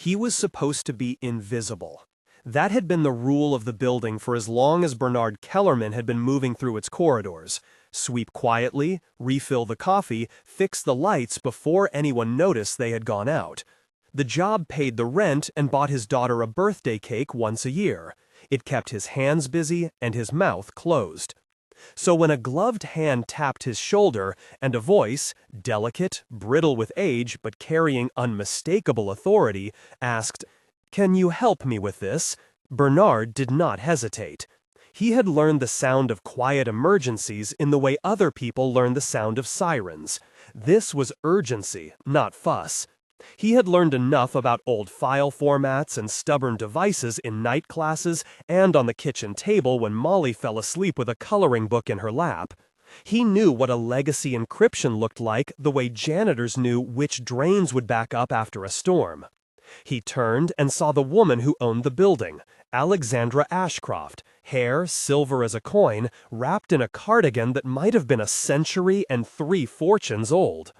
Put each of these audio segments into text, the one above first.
He was supposed to be invisible. That had been the rule of the building for as long as Bernard Kellerman had been moving through its corridors. Sweep quietly, refill the coffee, fix the lights before anyone noticed they had gone out. The job paid the rent and bought his daughter a birthday cake once a year. It kept his hands busy and his mouth closed. So when a gloved hand tapped his shoulder and a voice, delicate, brittle with age but carrying unmistakable authority, asked, "Can you help me with this?" Bernard did not hesitate. He had learned the sound of quiet emergencies in the way other people learn the sound of sirens. This was urgency, not fuss. He had learned enough about old file formats and stubborn devices in night classes and on the kitchen table when Molly fell asleep with a coloring book in her lap. He knew what a legacy encryption looked like the way janitors knew which drains would back up after a storm. He turned and saw the woman who owned the building, Alexandra Ashcroft, hair silver as a coin, wrapped in a cardigan that might have been a century and 3 fortunes old.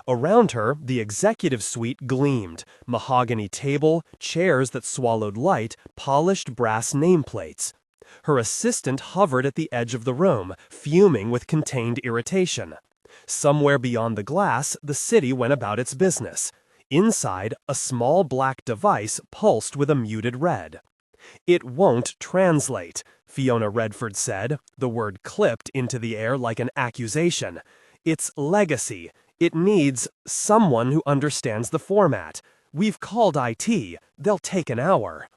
Around her, the executive suite gleamed, mahogany table, chairs that swallowed light, polished brass nameplates. Her assistant hovered at the edge of the room, fuming with contained irritation. Somewhere beyond the glass, the city went about its business. Inside, a small black device pulsed with a muted red. "It won't translate," Fiona Redford said, the word clipped into the air like an accusation. "It's legacy. It needs someone who understands the format. We've called IT. They'll take an hour."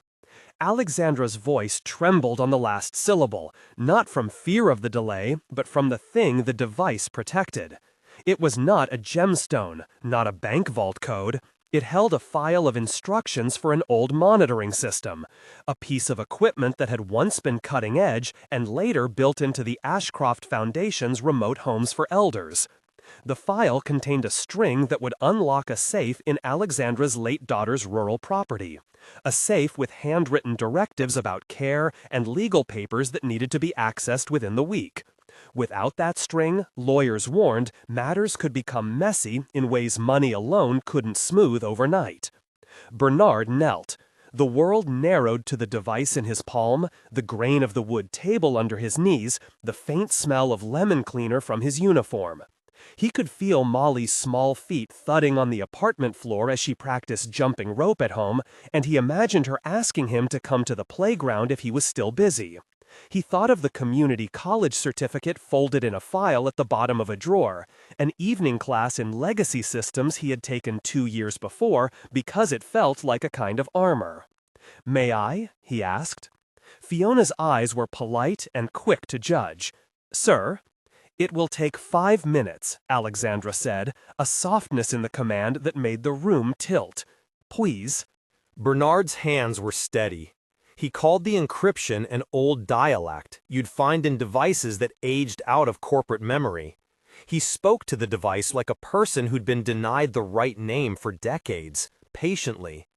Alexandra's voice trembled on the last syllable, not from fear of the delay, but from the thing the device protected. It was not a gemstone, not a bank vault code. It held a file of instructions for an old monitoring system, a piece of equipment that had once been cutting edge and later built into the Ashcroft Foundation's remote homes for elders. The file contained a string that would unlock a safe in Alexandra's late daughter's rural property, a safe with handwritten directives about care and legal papers that needed to be accessed within the week. Without that string, lawyers warned, matters could become messy in ways money alone couldn't smooth overnight. Bernard knelt. The world narrowed to the device in his palm, the grain of the wood table under his knees, the faint smell of lemon cleaner from his uniform. He could feel Molly's small feet thudding on the apartment floor as she practiced jumping rope at home, and he imagined her asking him to come to the playground if he was still busy. He thought of the community college certificate folded in a file at the bottom of a drawer, an evening class in legacy systems he had taken 2 years before because it felt like a kind of armor. "May I?" he asked. Fiona's eyes were polite and quick to judge. "Sir?" "It will take 5 minutes," Alexandra said, a softness in the command that made the room tilt. "Please." Bernard's hands were steady. He called the encryption an old dialect you'd find in devices that aged out of corporate memory. He spoke to the device like a person who'd been denied the right name for decades, patiently.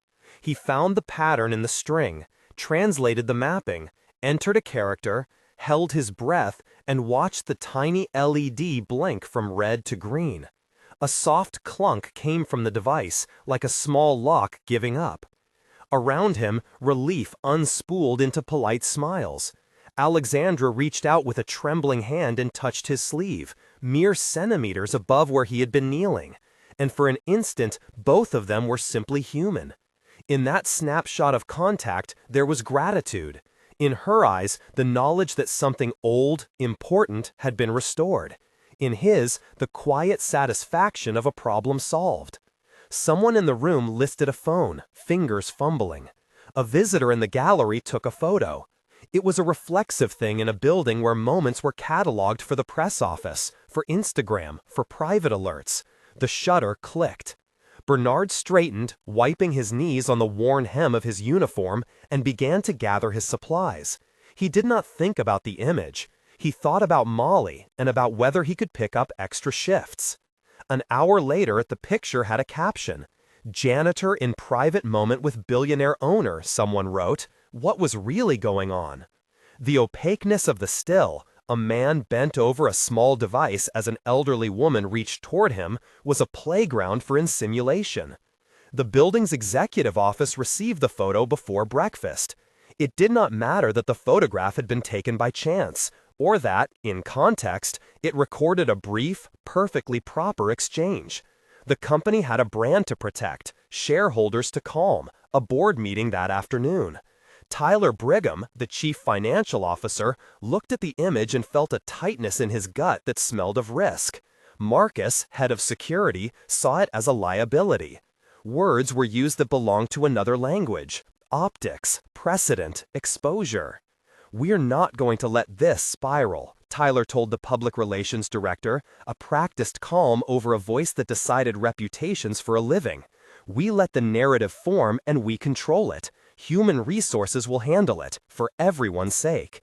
He found the pattern in the string, translated the mapping, entered a character, held his breath, and watched the tiny LED blink from red to green. A soft clunk came from the device, like a small lock giving up. Around him, relief unspooled into polite smiles. Alexandra reached out with a trembling hand and touched his sleeve, mere centimeters above where he had been kneeling. And for an instant, both of them were simply human. In that snapshot of contact, there was gratitude. In her eyes, the knowledge that something old, important, had been restored. In his, the quiet satisfaction of a problem solved. Someone in the room listed a phone, fingers fumbling. A visitor in the gallery took a photo. It was a reflexive thing in a building where moments were cataloged for the press office, for Instagram, for private alerts. The shutter clicked. Bernard straightened, wiping his knees on the worn hem of his uniform, and began to gather his supplies. He did not think about the image. He thought about Molly and about whether he could pick up extra shifts. An hour later, the picture had a caption. "Janitor in private moment with billionaire owner," someone wrote. What was really going on? The opaqueness of the still, a man bent over a small device as an elderly woman reached toward him, was a playground for insinuation. The building's executive office received the photo before breakfast. It did not matter that the photograph had been taken by chance, or that, in context, it recorded a brief, perfectly proper exchange. The company had a brand to protect, shareholders to calm, a board meeting that afternoon. Tyler Brigham, the chief financial officer, looked at the image and felt a tightness in his gut that smelled of risk. Marcus, head of security, saw it as a liability. Words were used that belonged to another language. Optics, precedent, exposure. "We're not going to let this spiral," Tyler told the public relations director, a practiced calm over a voice that decided reputations for a living. "We let the narrative form and we control it. Human resources will handle it, for everyone's sake."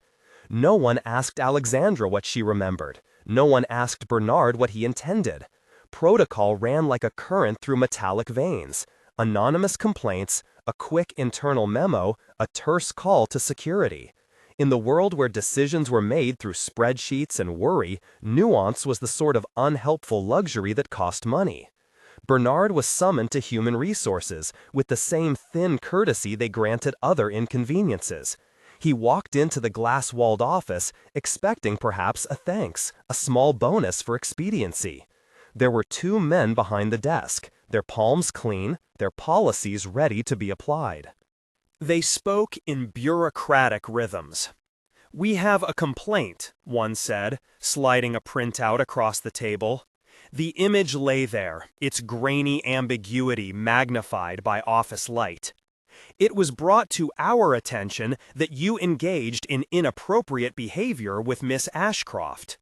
No one asked Alexandra what she remembered. No one asked Bernard what he intended. Protocol ran like a current through metallic veins. Anonymous complaints, a quick internal memo, a terse call to security. In the world where decisions were made through spreadsheets and worry, nuance was the sort of unhelpful luxury that cost money. Bernard was summoned to human resources with the same thin courtesy they granted other inconveniences. He walked into the glass-walled office, expecting perhaps a thanks, a small bonus for expediency. There were 2 men behind the desk, their palms clean, their policies ready to be applied. They spoke in bureaucratic rhythms. "We have a complaint," one said, sliding a printout across the table. The image lay there, its grainy ambiguity magnified by office light. "It was brought to our attention that you engaged in inappropriate behavior with Miss Ashcroft."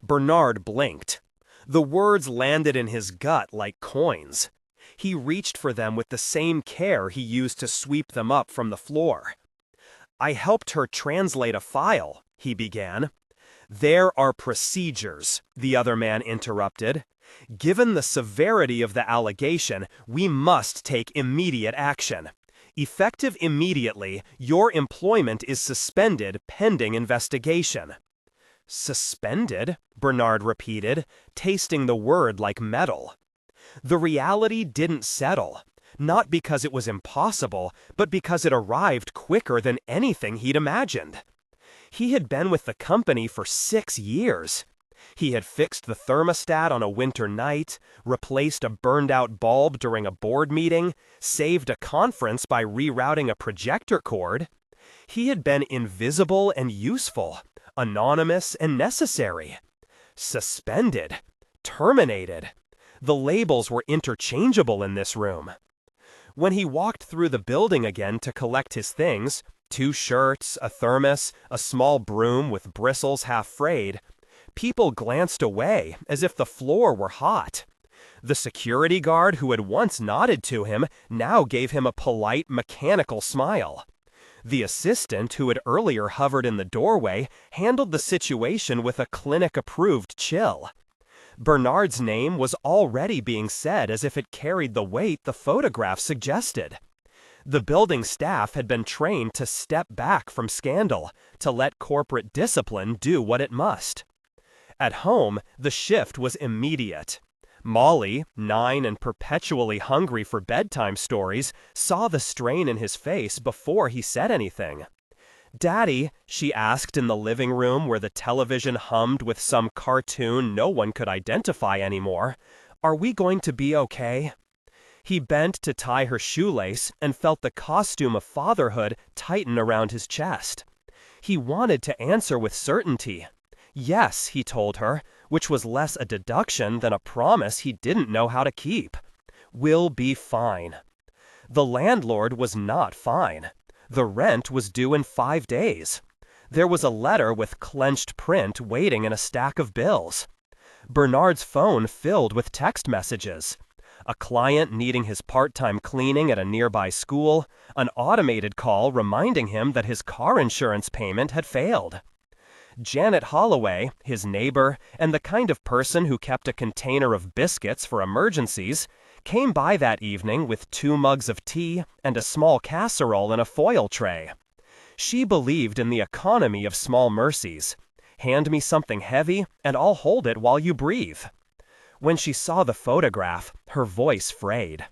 Bernard blinked. The words landed in his gut like coins. He reached for them with the same care he used to sweep them up from the floor. "I helped her translate a file," he began. "There are procedures," the other man interrupted. "Given the severity of the allegation, we must take immediate action. Effective immediately, your employment is suspended pending investigation." "Suspended?" Bernard repeated, tasting the word like metal. The reality didn't settle, not because it was impossible, but because it arrived quicker than anything he'd imagined. He had been with the company for 6 years. He had fixed the thermostat on a winter night, replaced a burned-out bulb during a board meeting, saved a conference by rerouting a projector cord. He had been invisible and useful, anonymous and necessary. Suspended, terminated. The labels were interchangeable in this room. When he walked through the building again to collect his things, 2 shirts, a thermos, a small broom with bristles half frayed, people glanced away as if the floor were hot. The security guard who had once nodded to him now gave him a polite, mechanical smile. The assistant who had earlier hovered in the doorway handled the situation with a clinic-approved chill. Bernard's name was already being said as if it carried the weight the photograph suggested. The building staff had been trained to step back from scandal, to let corporate discipline do what it must. At home, the shift was immediate. Molly, 9 and perpetually hungry for bedtime stories, saw the strain in his face before he said anything. "Daddy," she asked in the living room where the television hummed with some cartoon no one could identify anymore, "are we going to be okay?" He bent to tie her shoelace and felt the costume of fatherhood tighten around his chest. He wanted to answer with certainty. Yes, he told her, which was less a deduction than a promise he didn't know how to keep. "We'll be fine." The landlord was not fine. The rent was due in 5 days. There was a letter with clenched print waiting in a stack of bills. Bernard's phone filled with text messages. A client needing his part-time cleaning at a nearby school, an automated call reminding him that his car insurance payment had failed. Janet Holloway, his neighbor, and the kind of person who kept a container of biscuits for emergencies, came by that evening with 2 mugs of tea and a small casserole in a foil tray. She believed in the economy of small mercies. Hand me something heavy, and I'll hold it while you breathe. When she saw the photograph, her voice frayed.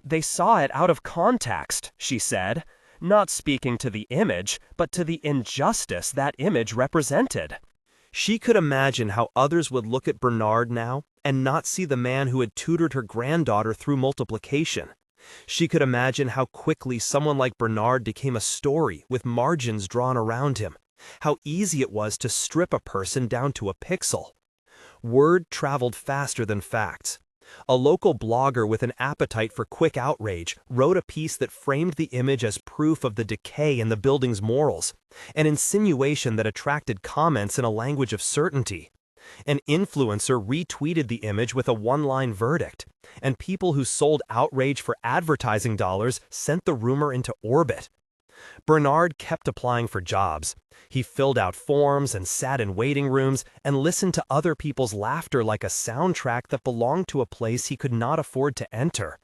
They saw it out of context, she said, not speaking to the image, but to the injustice that image represented. She could imagine how others would look at Bernard now and not see the man who had tutored her granddaughter through multiplication. She could imagine how quickly someone like Bernard became a story with margins drawn around him, how easy it was to strip a person down to a pixel. Word traveled faster than facts. A local blogger with an appetite for quick outrage wrote a piece that framed the image as proof of the decay in the building's morals, an insinuation that attracted comments in a language of certainty. An influencer retweeted the image with a one-line verdict, and people who sold outrage for advertising dollars sent the rumor into orbit. Bernard kept applying for jobs. He filled out forms and sat in waiting rooms and listened to other people's laughter like a soundtrack that belonged to a place he could not afford to enter.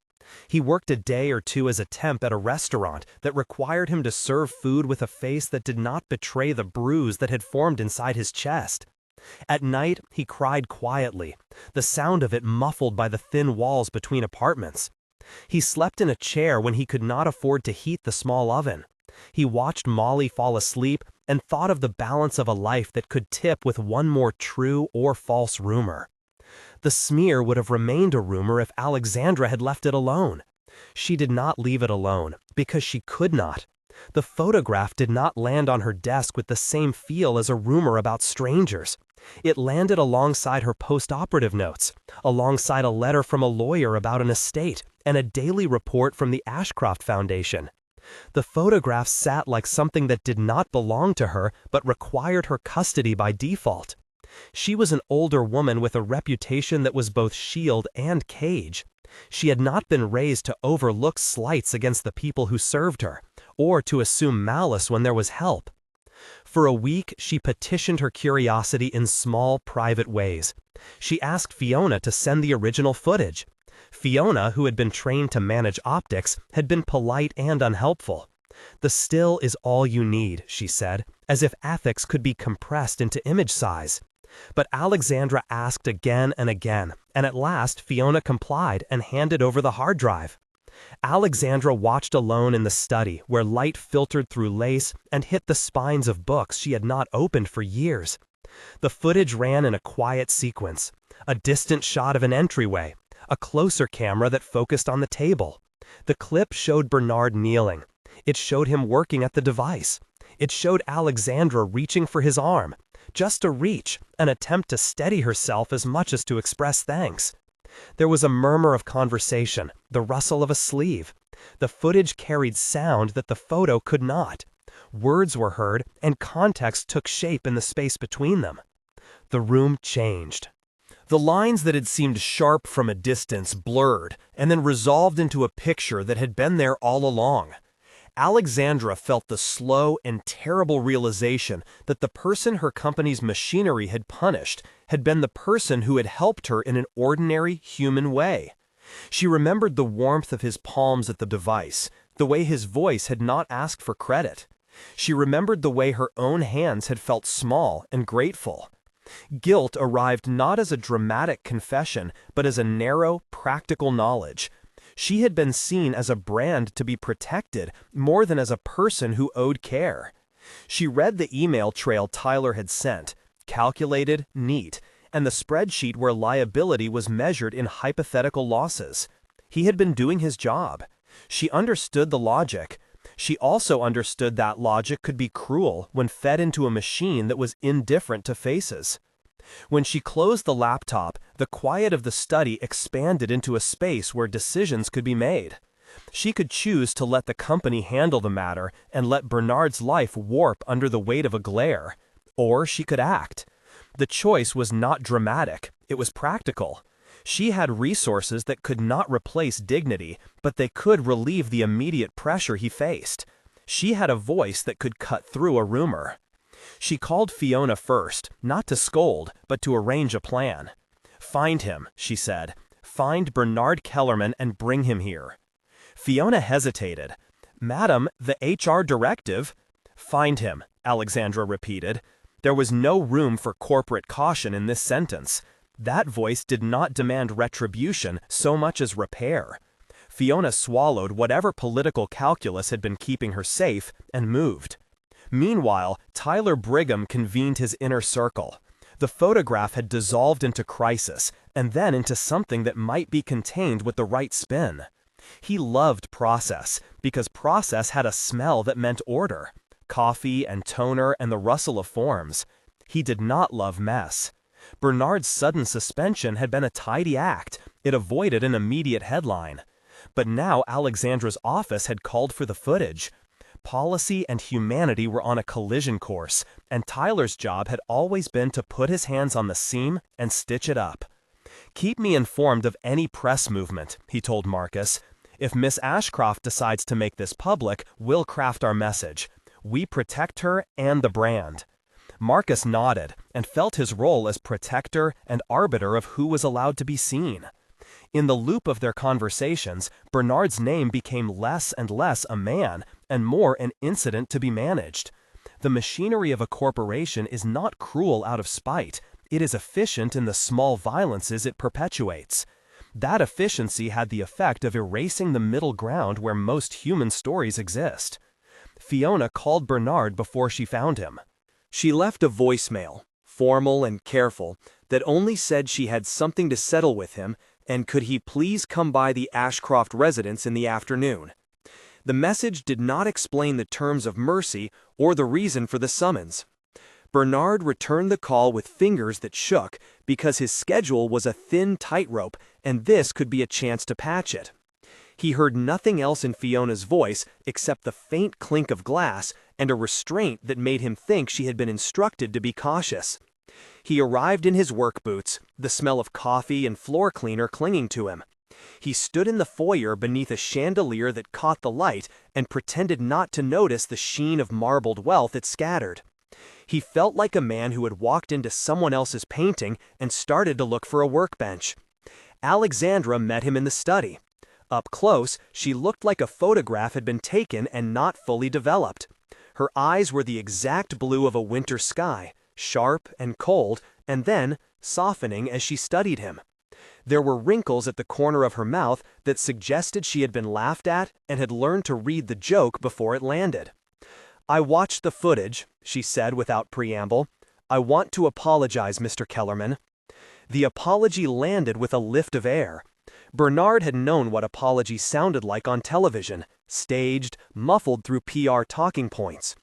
He worked a day or two as a temp at a restaurant that required him to serve food with a face that did not betray the bruise that had formed inside his chest. At night, he cried quietly, the sound of it muffled by the thin walls between apartments. He slept in a chair when he could not afford to heat the small oven. He watched Molly fall asleep and thought of the balance of a life that could tip with one more true or false rumor. The smear would have remained a rumor if Alexandra had left it alone. She did not leave it alone, because she could not. The photograph did not land on her desk with the same feel as a rumor about strangers. It landed alongside her post-operative notes, alongside a letter from a lawyer about an estate, and a daily report from the Ashcroft Foundation. The photograph sat like something that did not belong to her but required her custody by default. She was an older woman with a reputation that was both shield and cage. She had not been raised to overlook slights against the people who served her, or to assume malice when there was help. For a week, she petitioned her curiosity in small, private ways. She asked Fiona to send the original footage. Fiona, who had been trained to manage optics, had been polite and unhelpful. The still is all you need, she said, as if ethics could be compressed into image size. But Alexandra asked again and again, and at last Fiona complied and handed over the hard drive. Alexandra watched alone in the study where light filtered through lace and hit the spines of books she had not opened for years. The footage ran in a quiet sequence, a distant shot of an entryway, a closer camera that focused on the table. The clip showed Bernard kneeling. It showed him working at the device. It showed Alexandra reaching for his arm. Just a reach, an attempt to steady herself as much as to express thanks. There was a murmur of conversation, the rustle of a sleeve. The footage carried sound that the photo could not. Words were heard, and context took shape in the space between them. The room changed. The lines that had seemed sharp from a distance blurred, and then resolved into a picture that had been there all along. Alexandra felt the slow and terrible realization that the person her company's machinery had punished had been the person who had helped her in an ordinary human way. She remembered the warmth of his palms at the device, the way his voice had not asked for credit. She remembered the way her own hands had felt small and grateful. Guilt arrived not as a dramatic confession, but as a narrow, practical knowledge. She had been seen as a brand to be protected more than as a person who owed care. She read the email trail Tyler had sent, calculated, neat, and the spreadsheet where liability was measured in hypothetical losses. He had been doing his job. She understood the logic. She also understood that logic could be cruel when fed into a machine that was indifferent to faces. When she closed the laptop, the quiet of the study expanded into a space where decisions could be made. She could choose to let the company handle the matter and let Bernard's life warp under the weight of a glare. Or she could act. The choice was not dramatic, it was practical. She had resources that could not replace dignity, but they could relieve the immediate pressure he faced. She had a voice that could cut through a rumor. She called Fiona first, not to scold, but to arrange a plan. "Find him," she said. "Find Bernard Kellerman and bring him here." Fiona hesitated. "Madam, the HR directive—" "Find him," Alexandra repeated. There was no room for corporate caution in this sentence. That voice did not demand retribution so much as repair. Fiona swallowed whatever political calculus had been keeping her safe and moved. Meanwhile, Tyler Brigham convened his inner circle. The photograph had dissolved into crisis, and then into something that might be contained with the right spin. He loved process, because process had a smell that meant order. Coffee and toner and the rustle of forms. He did not love mess. Bernard's sudden suspension had been a tidy act. It avoided an immediate headline. But now Alexandra's office had called for the footage. Policy and humanity were on a collision course, and Tyler's job had always been to put his hands on the seam and stitch it up. "Keep me informed of any press movement," he told Marcus. "If Miss Ashcroft decides to make this public, we'll craft our message. We protect her and the brand." Marcus nodded and felt his role as protector and arbiter of who was allowed to be seen. In the loop of their conversations, Bernard's name became less and less a man and more an incident to be managed. The machinery of a corporation is not cruel out of spite. It is efficient in the small violences it perpetuates. That efficiency had the effect of erasing the middle ground where most human stories exist. Fiona called Bernard before she found him. She left a voicemail, formal and careful, that only said she had something to settle with him and could he please come by the Ashcroft residence in the afternoon. The message did not explain the terms of mercy or the reason for the summons. Bernard returned the call with fingers that shook because his schedule was a thin tightrope and this could be a chance to patch it. He heard nothing else in Fiona's voice except the faint clink of glass and a restraint that made him think she had been instructed to be cautious. He arrived in his work boots, the smell of coffee and floor cleaner clinging to him. He stood in the foyer beneath a chandelier that caught the light and pretended not to notice the sheen of marbled wealth it scattered. He felt like a man who had walked into someone else's painting and started to look for a workbench. Alexandra met him in the study. Up close, she looked like a photograph had been taken and not fully developed. Her eyes were the exact blue of a winter sky, sharp and cold, and then softening as she studied him. There were wrinkles at the corner of her mouth that suggested she had been laughed at and had learned to read the joke before it landed. "I watched the footage," she said without preamble. "I want to apologize, Mr. Kellerman." The apology landed with a lift of air. Bernard had known what apologies sounded like on television, staged, muffled through PR talking points.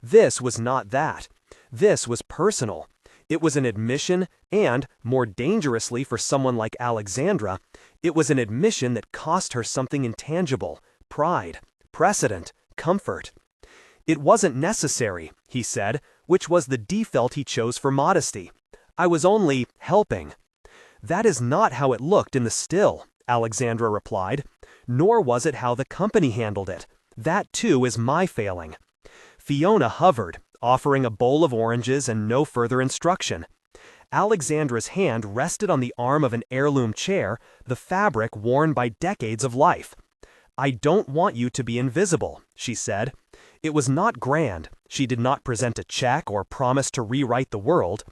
This was not that. This was personal. It was an admission and, more dangerously for someone like Alexandra, it was an admission that cost her something intangible: pride, precedent, comfort. "It wasn't necessary," he said, which was the default he chose for modesty. "I was only helping." "That is not how it looked in the still," Alexandra replied. "Nor was it how the company handled it. That too is my failing." Fiona hovered, offering a bowl of oranges and no further instruction. Alexandra's hand rested on the arm of an heirloom chair, the fabric worn by decades of life. "I don't want you to be invisible," she said. It was not grand. She did not present a check or promise to rewrite the world.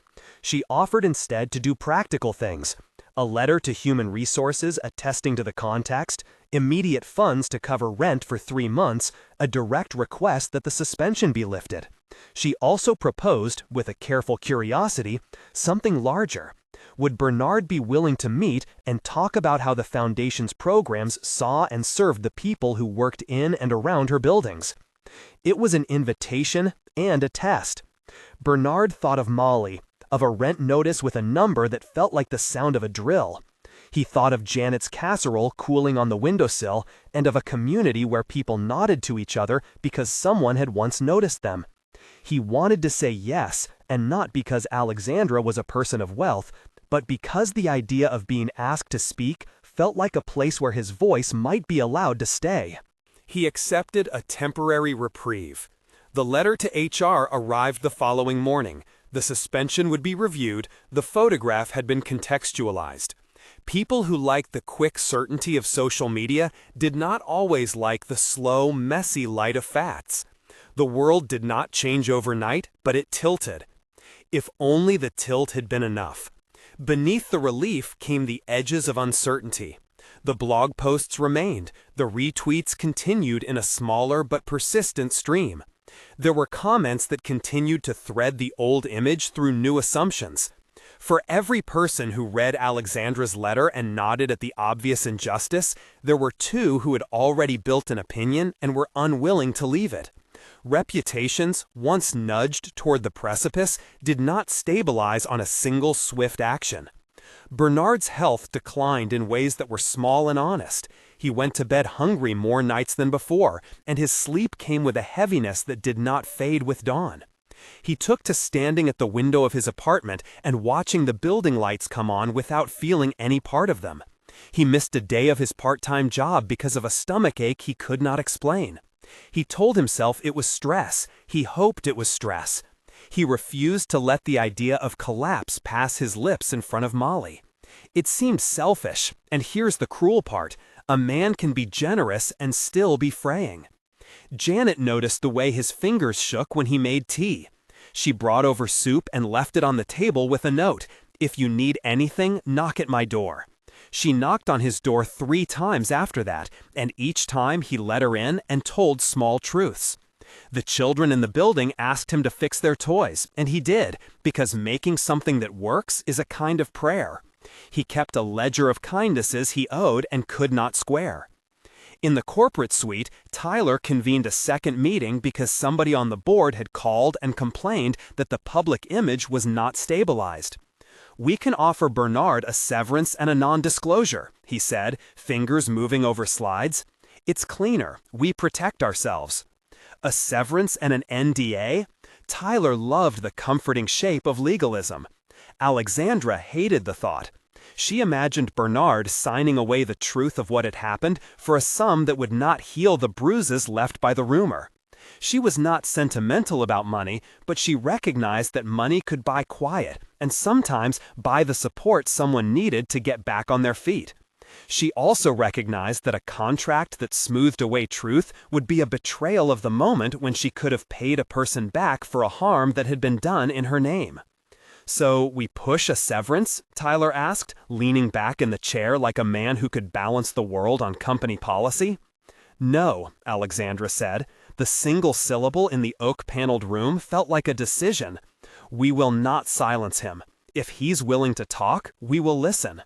She offered instead to do practical things: a letter to Human Resources attesting to the context, immediate funds to cover rent for 3 months, a direct request that the suspension be lifted. She also proposed, with a careful curiosity, something larger. Would Bernard be willing to meet and talk about how the Foundation's programs saw and served the people who worked in and around her buildings? It was an invitation and a test. Bernard thought of Molly, of a rent notice with a number that felt like the sound of a drill. He thought of Janet's casserole cooling on the windowsill and of a community where people nodded to each other because someone had once noticed them. He wanted to say yes, and not because Alexandra was a person of wealth, but because the idea of being asked to speak felt like a place where his voice might be allowed to stay. He accepted a temporary reprieve. The letter to HR arrived the following morning. The suspension would be reviewed. The photograph had been contextualized. People who liked the quick certainty of social media did not always like the slow, messy light of facts. The world did not change overnight, but it tilted. If only the tilt had been enough. Beneath the relief came the edges of uncertainty. The blog posts remained. The retweets continued in a smaller but persistent stream. There were comments that continued to thread the old image through new assumptions. For every person who read Alexandra's letter and nodded at the obvious injustice, there were two who had already built an opinion and were unwilling to leave it. Reputations, once nudged toward the precipice, did not stabilize on a single swift action. Bernard's health declined in ways that were small and honest. He went to bed hungry more nights than before, and his sleep came with a heaviness that did not fade with dawn. He took to standing at the window of his apartment and watching the building lights come on without feeling any part of them. He missed a day of his part-time job because of a stomachache he could not explain. He told himself it was stress. He hoped it was stress. He refused to let the idea of collapse pass his lips in front of Molly. It seemed selfish, and here's the cruel part: a man can be generous and still be fraying. Janet noticed the way his fingers shook when he made tea. She brought over soup and left it on the table with a note: "If you need anything, knock at my door." She knocked on his door 3 times after that, and each time he let her in and told small truths. The children in the building asked him to fix their toys, and he did, because making something that works is a kind of prayer. He kept a ledger of kindnesses he owed and could not square. In the corporate suite, Tyler convened a second meeting because somebody on the board had called and complained that the public image was not stabilized. "We can offer Bernard a severance and a non-disclosure," he said, fingers moving over slides. "It's cleaner. We protect ourselves." A severance and an NDA? Tyler loved the comforting shape of legalism. Alexandra hated the thought. She imagined Bernard signing away the truth of what had happened for a sum that would not heal the bruises left by the rumor. She was not sentimental about money, but she recognized that money could buy quiet and sometimes buy the support someone needed to get back on their feet. She also recognized that a contract that smoothed away truth would be a betrayal of the moment when she could have paid a person back for a harm that had been done in her name. "So we push a severance?" Tyler asked, leaning back in the chair like a man who could balance the world on company policy. "No," Alexandra said. The single syllable in the oak-paneled room felt like a decision. "We will not silence him. If he's willing to talk, we will listen.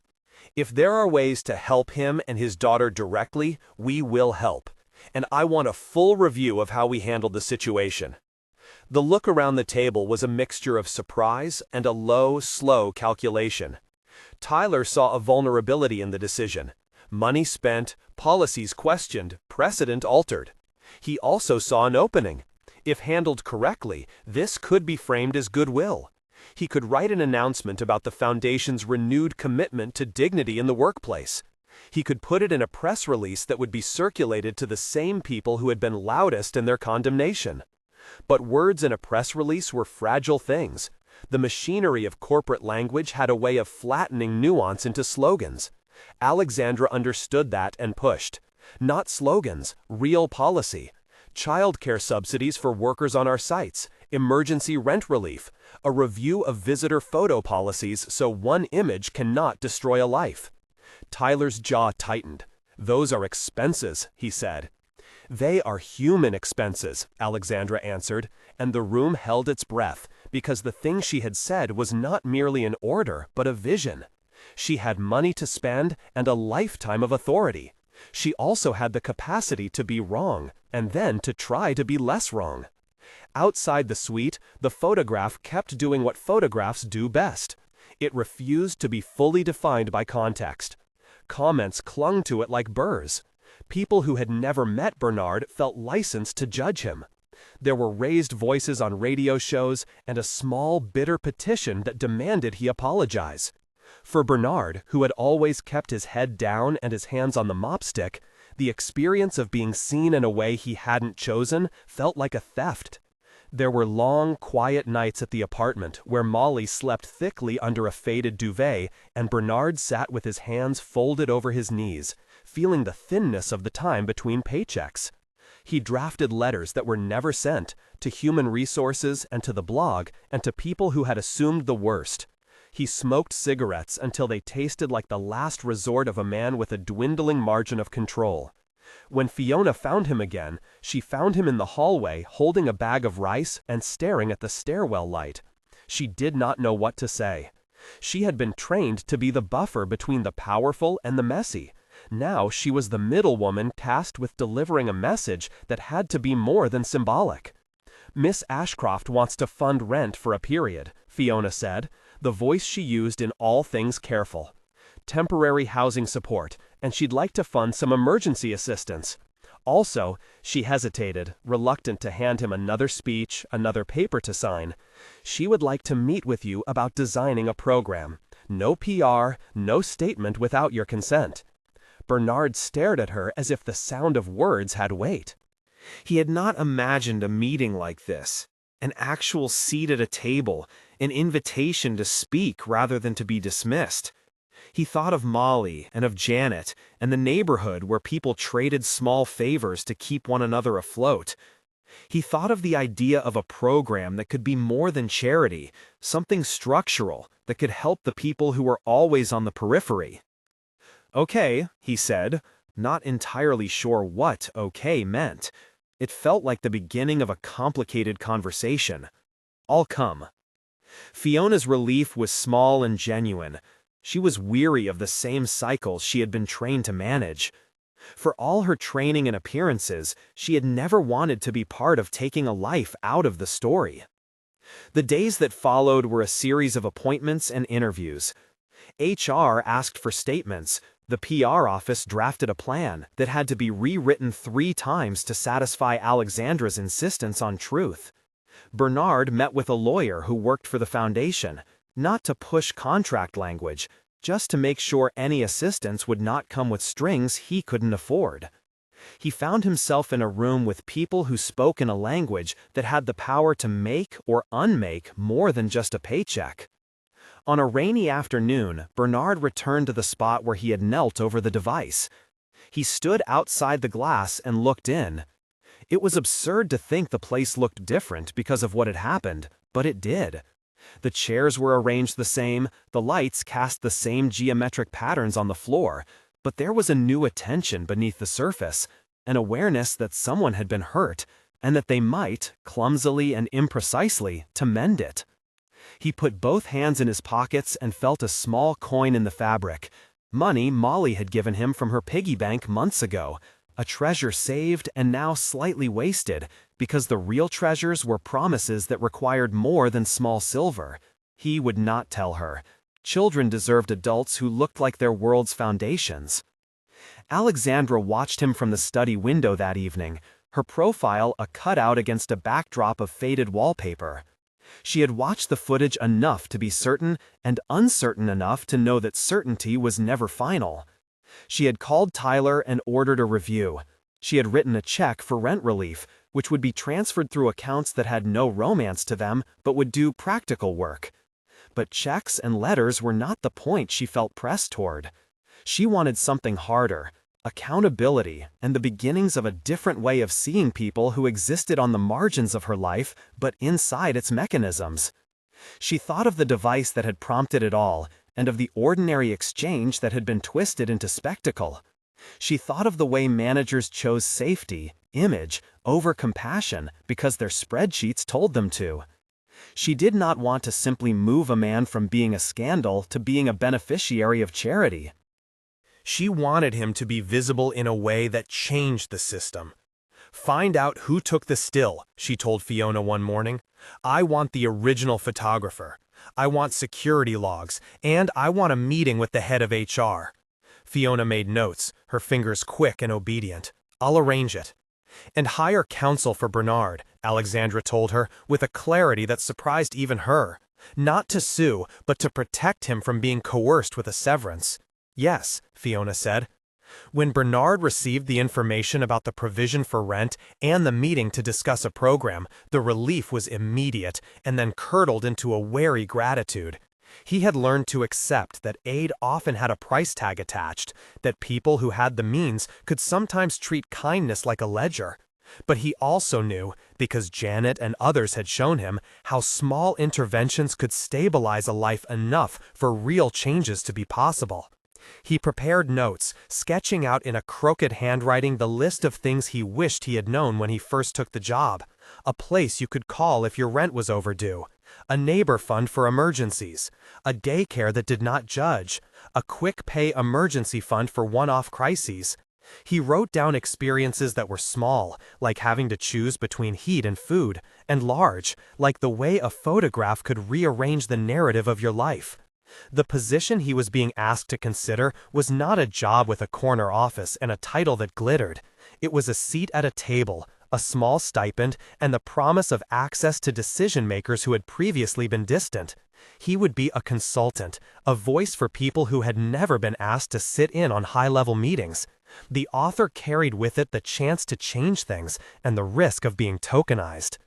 If there are ways to help him and his daughter directly, we will help. And I want a full review of how we handled the situation." The look around the table was a mixture of surprise and a low, slow calculation. Tyler saw a vulnerability in the decision. Money spent, policies questioned, precedent altered. He also saw an opening. If handled correctly, this could be framed as goodwill. He could write an announcement about the Foundation's renewed commitment to dignity in the workplace. He could put it in a press release that would be circulated to the same people who had been loudest in their condemnation. But words in a press release were fragile things. The machinery of corporate language had a way of flattening nuance into slogans. Alexandra understood that and pushed. Not slogans, real policy. Childcare subsidies for workers on our sites, emergency rent relief, a review of visitor photo policies so one image cannot destroy a life. Tyler's jaw tightened. "Those are expenses," he said. "They are human expenses," Alexandra answered, and the room held its breath, because the thing she had said was not merely an order, but a vision. She had money to spend and a lifetime of authority. She also had the capacity to be wrong, and then to try to be less wrong. Outside the suite, the photograph kept doing what photographs do best. It refused to be fully defined by context. Comments clung to it like burrs. People who had never met Bernard felt licensed to judge him. There were raised voices on radio shows and a small, bitter petition that demanded he apologize. For Bernard, who had always kept his head down and his hands on the mopstick, the experience of being seen in a way he hadn't chosen felt like a theft. There were long, quiet nights at the apartment where Molly slept thickly under a faded duvet and Bernard sat with his hands folded over his knees, feeling the thinness of the time between paychecks. He drafted letters that were never sent, to human resources and to the blog and to people who had assumed the worst. He smoked cigarettes until they tasted like the last resort of a man with a dwindling margin of control. When Fiona found him again, she found him in the hallway holding a bag of rice and staring at the stairwell light. She did not know what to say. She had been trained to be the buffer between the powerful and the messy. Now she was the middlewoman tasked with delivering a message that had to be more than symbolic. "Miss Ashcroft wants to fund rent for a period," Fiona said, the voice she used in all things careful. "Temporary housing support, and she'd like to fund some emergency assistance. Also," she hesitated, reluctant to hand him another speech, another paper to sign, "she would like to meet with you about designing a program. No PR, no statement without your consent." Bernard stared at her as if the sound of words had weight. He had not imagined a meeting like this, an actual seat at a table, an invitation to speak rather than to be dismissed. He thought of Molly and of Janet and the neighborhood where people traded small favors to keep one another afloat. He thought of the idea of a program that could be more than charity, something structural that could help the people who were always on the periphery. "Okay," he said, not entirely sure what okay meant. It felt like the beginning of a complicated conversation. "I'll come." Fiona's relief was small and genuine. She was weary of the same cycles she had been trained to manage. For all her training and appearances, she had never wanted to be part of taking a life out of the story. The days that followed were a series of appointments and interviews. HR asked for statements. The PR office drafted a plan that had to be rewritten 3 times to satisfy Alexandra's insistence on truth. Bernard met with a lawyer who worked for the foundation, not to push contract language, just to make sure any assistance would not come with strings he couldn't afford. He found himself in a room with people who spoke in a language that had the power to make or unmake more than just a paycheck. On a rainy afternoon, Bernard returned to the spot where he had knelt over the device. He stood outside the glass and looked in. It was absurd to think the place looked different because of what had happened, but it did. The chairs were arranged the same, the lights cast the same geometric patterns on the floor, but there was a new attention beneath the surface, an awareness that someone had been hurt, and that they might, clumsily and imprecisely, to mend it. He put both hands in his pockets and felt a small coin in the fabric. Money Molly had given him from her piggy bank months ago, a treasure saved and now slightly wasted, because the real treasures were promises that required more than small silver. He would not tell her. Children deserved adults who looked like their world's foundations. Alexandra watched him from the study window that evening, her profile a cutout against a backdrop of faded wallpaper. She had watched the footage enough to be certain and uncertain enough to know that certainty was never final. She had called Tyler and ordered a review. She had written a check for rent relief, which would be transferred through accounts that had no romance to them but would do practical work. But checks and letters were not the point she felt pressed toward. She wanted something harder, accountability, and the beginnings of a different way of seeing people who existed on the margins of her life but inside its mechanisms. She thought of the device that had prompted it all, and of the ordinary exchange that had been twisted into spectacle. She thought of the way managers chose safety, image, over compassion because their spreadsheets told them to. She did not want to simply move a man from being a scandal to being a beneficiary of charity. She wanted him to be visible in a way that changed the system. "Find out who took the still," she told Fiona one morning. "I want the original photographer. I want security logs, and I want a meeting with the head of HR. Fiona made notes, her fingers quick and obedient. "I'll arrange it." "And hire counsel for Bernard," Alexandra told her, with a clarity that surprised even her. "Not to sue, but to protect him from being coerced with a severance." "Yes," Fiona said. When Bernard received the information about the provision for rent and the meeting to discuss a program, the relief was immediate and then curdled into a wary gratitude. He had learned to accept that aid often had a price tag attached, that people who had the means could sometimes treat kindness like a ledger. But he also knew, because Janet and others had shown him, how small interventions could stabilize a life enough for real changes to be possible. He prepared notes, sketching out in a crooked handwriting the list of things he wished he had known when he first took the job. A place you could call if your rent was overdue. A neighbor fund for emergencies. A daycare that did not judge. A quick pay emergency fund for one-off crises. He wrote down experiences that were small, like having to choose between heat and food, and large, like the way a photograph could rearrange the narrative of your life. The position he was being asked to consider was not a job with a corner office and a title that glittered. It was a seat at a table, a small stipend, and the promise of access to decision-makers who had previously been distant. He would be a consultant, a voice for people who had never been asked to sit in on high-level meetings. The author carried with it the chance to change things and the risk of being tokenized.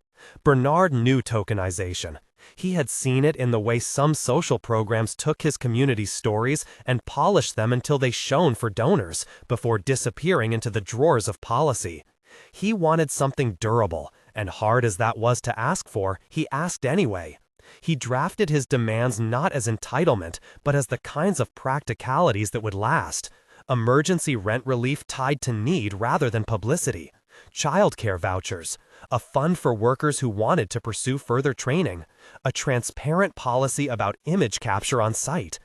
Bernard knew tokenization. He had seen it in the way some social programs took his community's stories and polished them until they shone for donors, before disappearing into the drawers of policy. He wanted something durable, and hard as that was to ask for, he asked anyway. He drafted his demands not as entitlement, but as the kinds of practicalities that would last. Emergency rent relief tied to need rather than publicity. Childcare vouchers. A fund for workers who wanted to pursue further training. A transparent policy about image capture on site.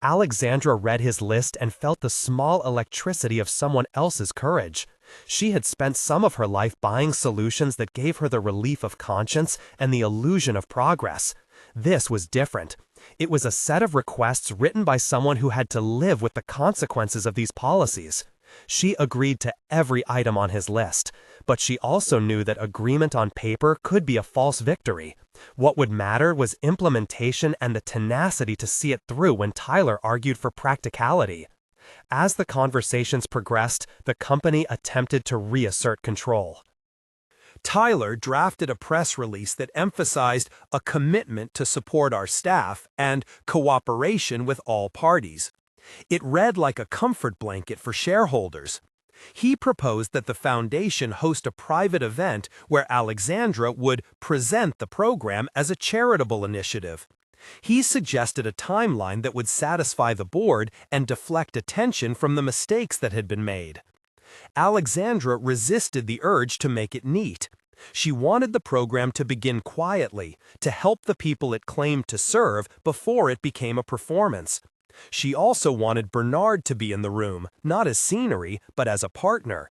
Alexandra read his list and felt the small electricity of someone else's courage. She had spent some of her life buying solutions that gave her the relief of conscience and the illusion of progress. This was different. It was a set of requests written by someone who had to live with the consequences of these policies. She agreed to every item on his list, but she also knew that agreement on paper could be a false victory. What would matter was implementation and the tenacity to see it through when Tyler argued for practicality. As the conversations progressed, the company attempted to reassert control. Tyler drafted a press release that emphasized a commitment to support our staff and cooperation with all parties. It read like a comfort blanket for shareholders. He proposed that the foundation host a private event where Alexandra would present the program as a charitable initiative. He suggested a timeline that would satisfy the board and deflect attention from the mistakes that had been made. Alexandra resisted the urge to make it neat. She wanted the program to begin quietly, to help the people it claimed to serve before it became a performance. She also wanted Bernard to be in the room, not as scenery, but as a partner.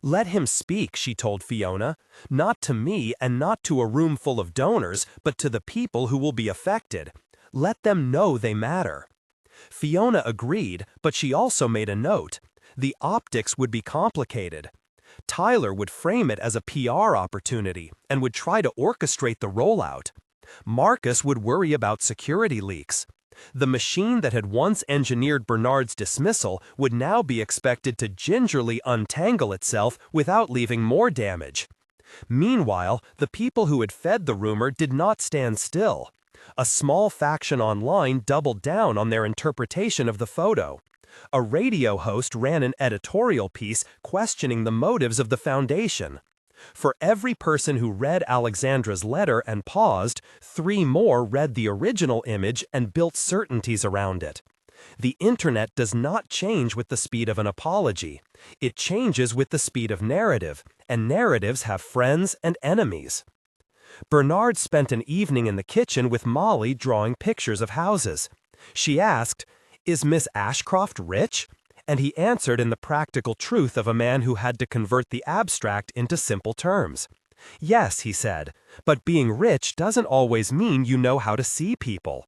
"Let him speak," she told Fiona, "not to me and not to a room full of donors, but to the people who will be affected. Let them know they matter." Fiona agreed, but she also made a note. The optics would be complicated. Tyler would frame it as a PR opportunity and would try to orchestrate the rollout. Marcus would worry about security leaks. The machine that had once engineered Bernard's dismissal would now be expected to gingerly untangle itself without leaving more damage. Meanwhile, the people who had fed the rumor did not stand still. A small faction online doubled down on their interpretation of the photo. A radio host ran an editorial piece questioning the motives of the foundation. For every person who read Alexandra's letter and paused, 3 more read the original image and built certainties around it. The internet does not change with the speed of an apology. It changes with the speed of narrative, and narratives have friends and enemies. Bernard spent an evening in the kitchen with Molly drawing pictures of houses. She asked, "Is Miss Ashcroft rich?" And he answered in the practical truth of a man who had to convert the abstract into simple terms. "Yes," he said, "but being rich doesn't always mean you know how to see people."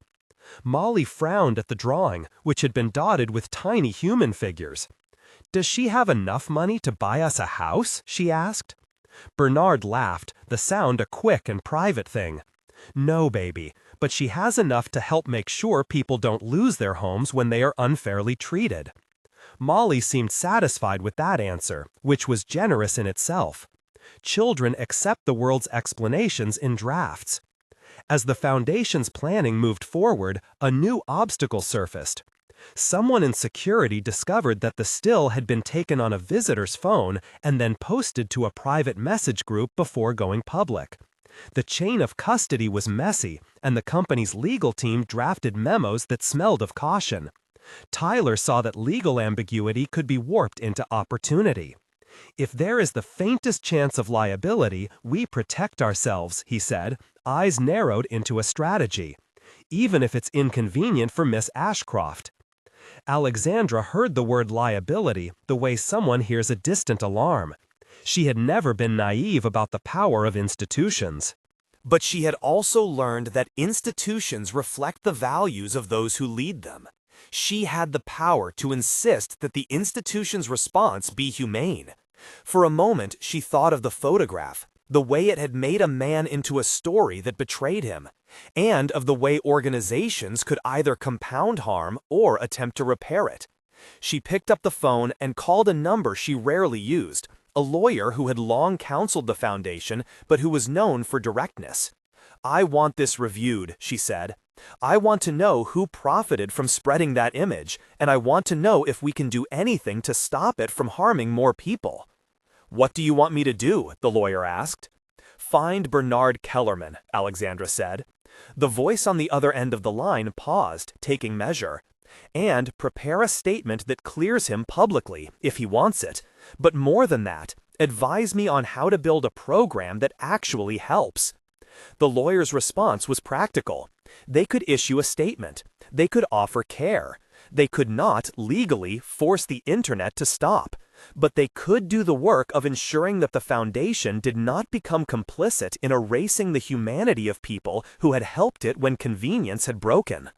Molly frowned at the drawing, which had been dotted with tiny human figures. "Does she have enough money to buy us a house?" she asked. Bernard laughed, the sound a quick and private thing. "No, baby, but she has enough to help make sure people don't lose their homes when they are unfairly treated." Molly seemed satisfied with that answer, which was generous in itself. Children accept the world's explanations in drafts. As the foundation's planning moved forward, a new obstacle surfaced. Someone in security discovered that the still had been taken on a visitor's phone and then posted to a private message group before going public. The chain of custody was messy, and the company's legal team drafted memos that smelled of caution. Tyler saw that legal ambiguity could be warped into opportunity. "If there is the faintest chance of liability, we protect ourselves," he said, eyes narrowed into a strategy. "Even if it's inconvenient for Miss Ashcroft." Alexandra heard the word liability the way someone hears a distant alarm. She had never been naive about the power of institutions. But she had also learned that institutions reflect the values of those who lead them. She had the power to insist that the institution's response be humane. For a moment, she thought of the photograph, the way it had made a man into a story that betrayed him, and of the way organizations could either compound harm or attempt to repair it. She picked up the phone and called a number she rarely used, a lawyer who had long counseled the foundation but who was known for directness. "I want this reviewed," she said. "I want to know who profited from spreading that image, and I want to know if we can do anything to stop it from harming more people." "What do you want me to do?" the lawyer asked. "Find Bernard Kellerman," Alexandra said. The voice on the other end of the line paused, taking measure. "And prepare a statement that clears him publicly, if he wants it. But more than that, advise me on how to build a program that actually helps." The lawyer's response was practical. They could issue a statement. They could offer care. They could not, legally, force the internet to stop. But they could do the work of ensuring that the foundation did not become complicit in erasing the humanity of people who had helped it when convenience had broken.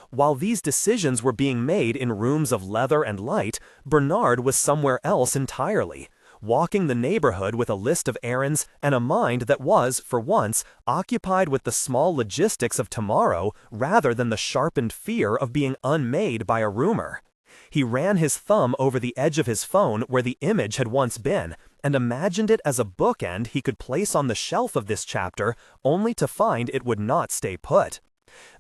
While these decisions were being made in rooms of leather and light, Bernard was somewhere else entirely, walking the neighborhood with a list of errands and a mind that was, for once, occupied with the small logistics of tomorrow rather than the sharpened fear of being unmade by a rumor. He ran his thumb over the edge of his phone where the image had once been, and imagined it as a bookend he could place on the shelf of this chapter, only to find it would not stay put.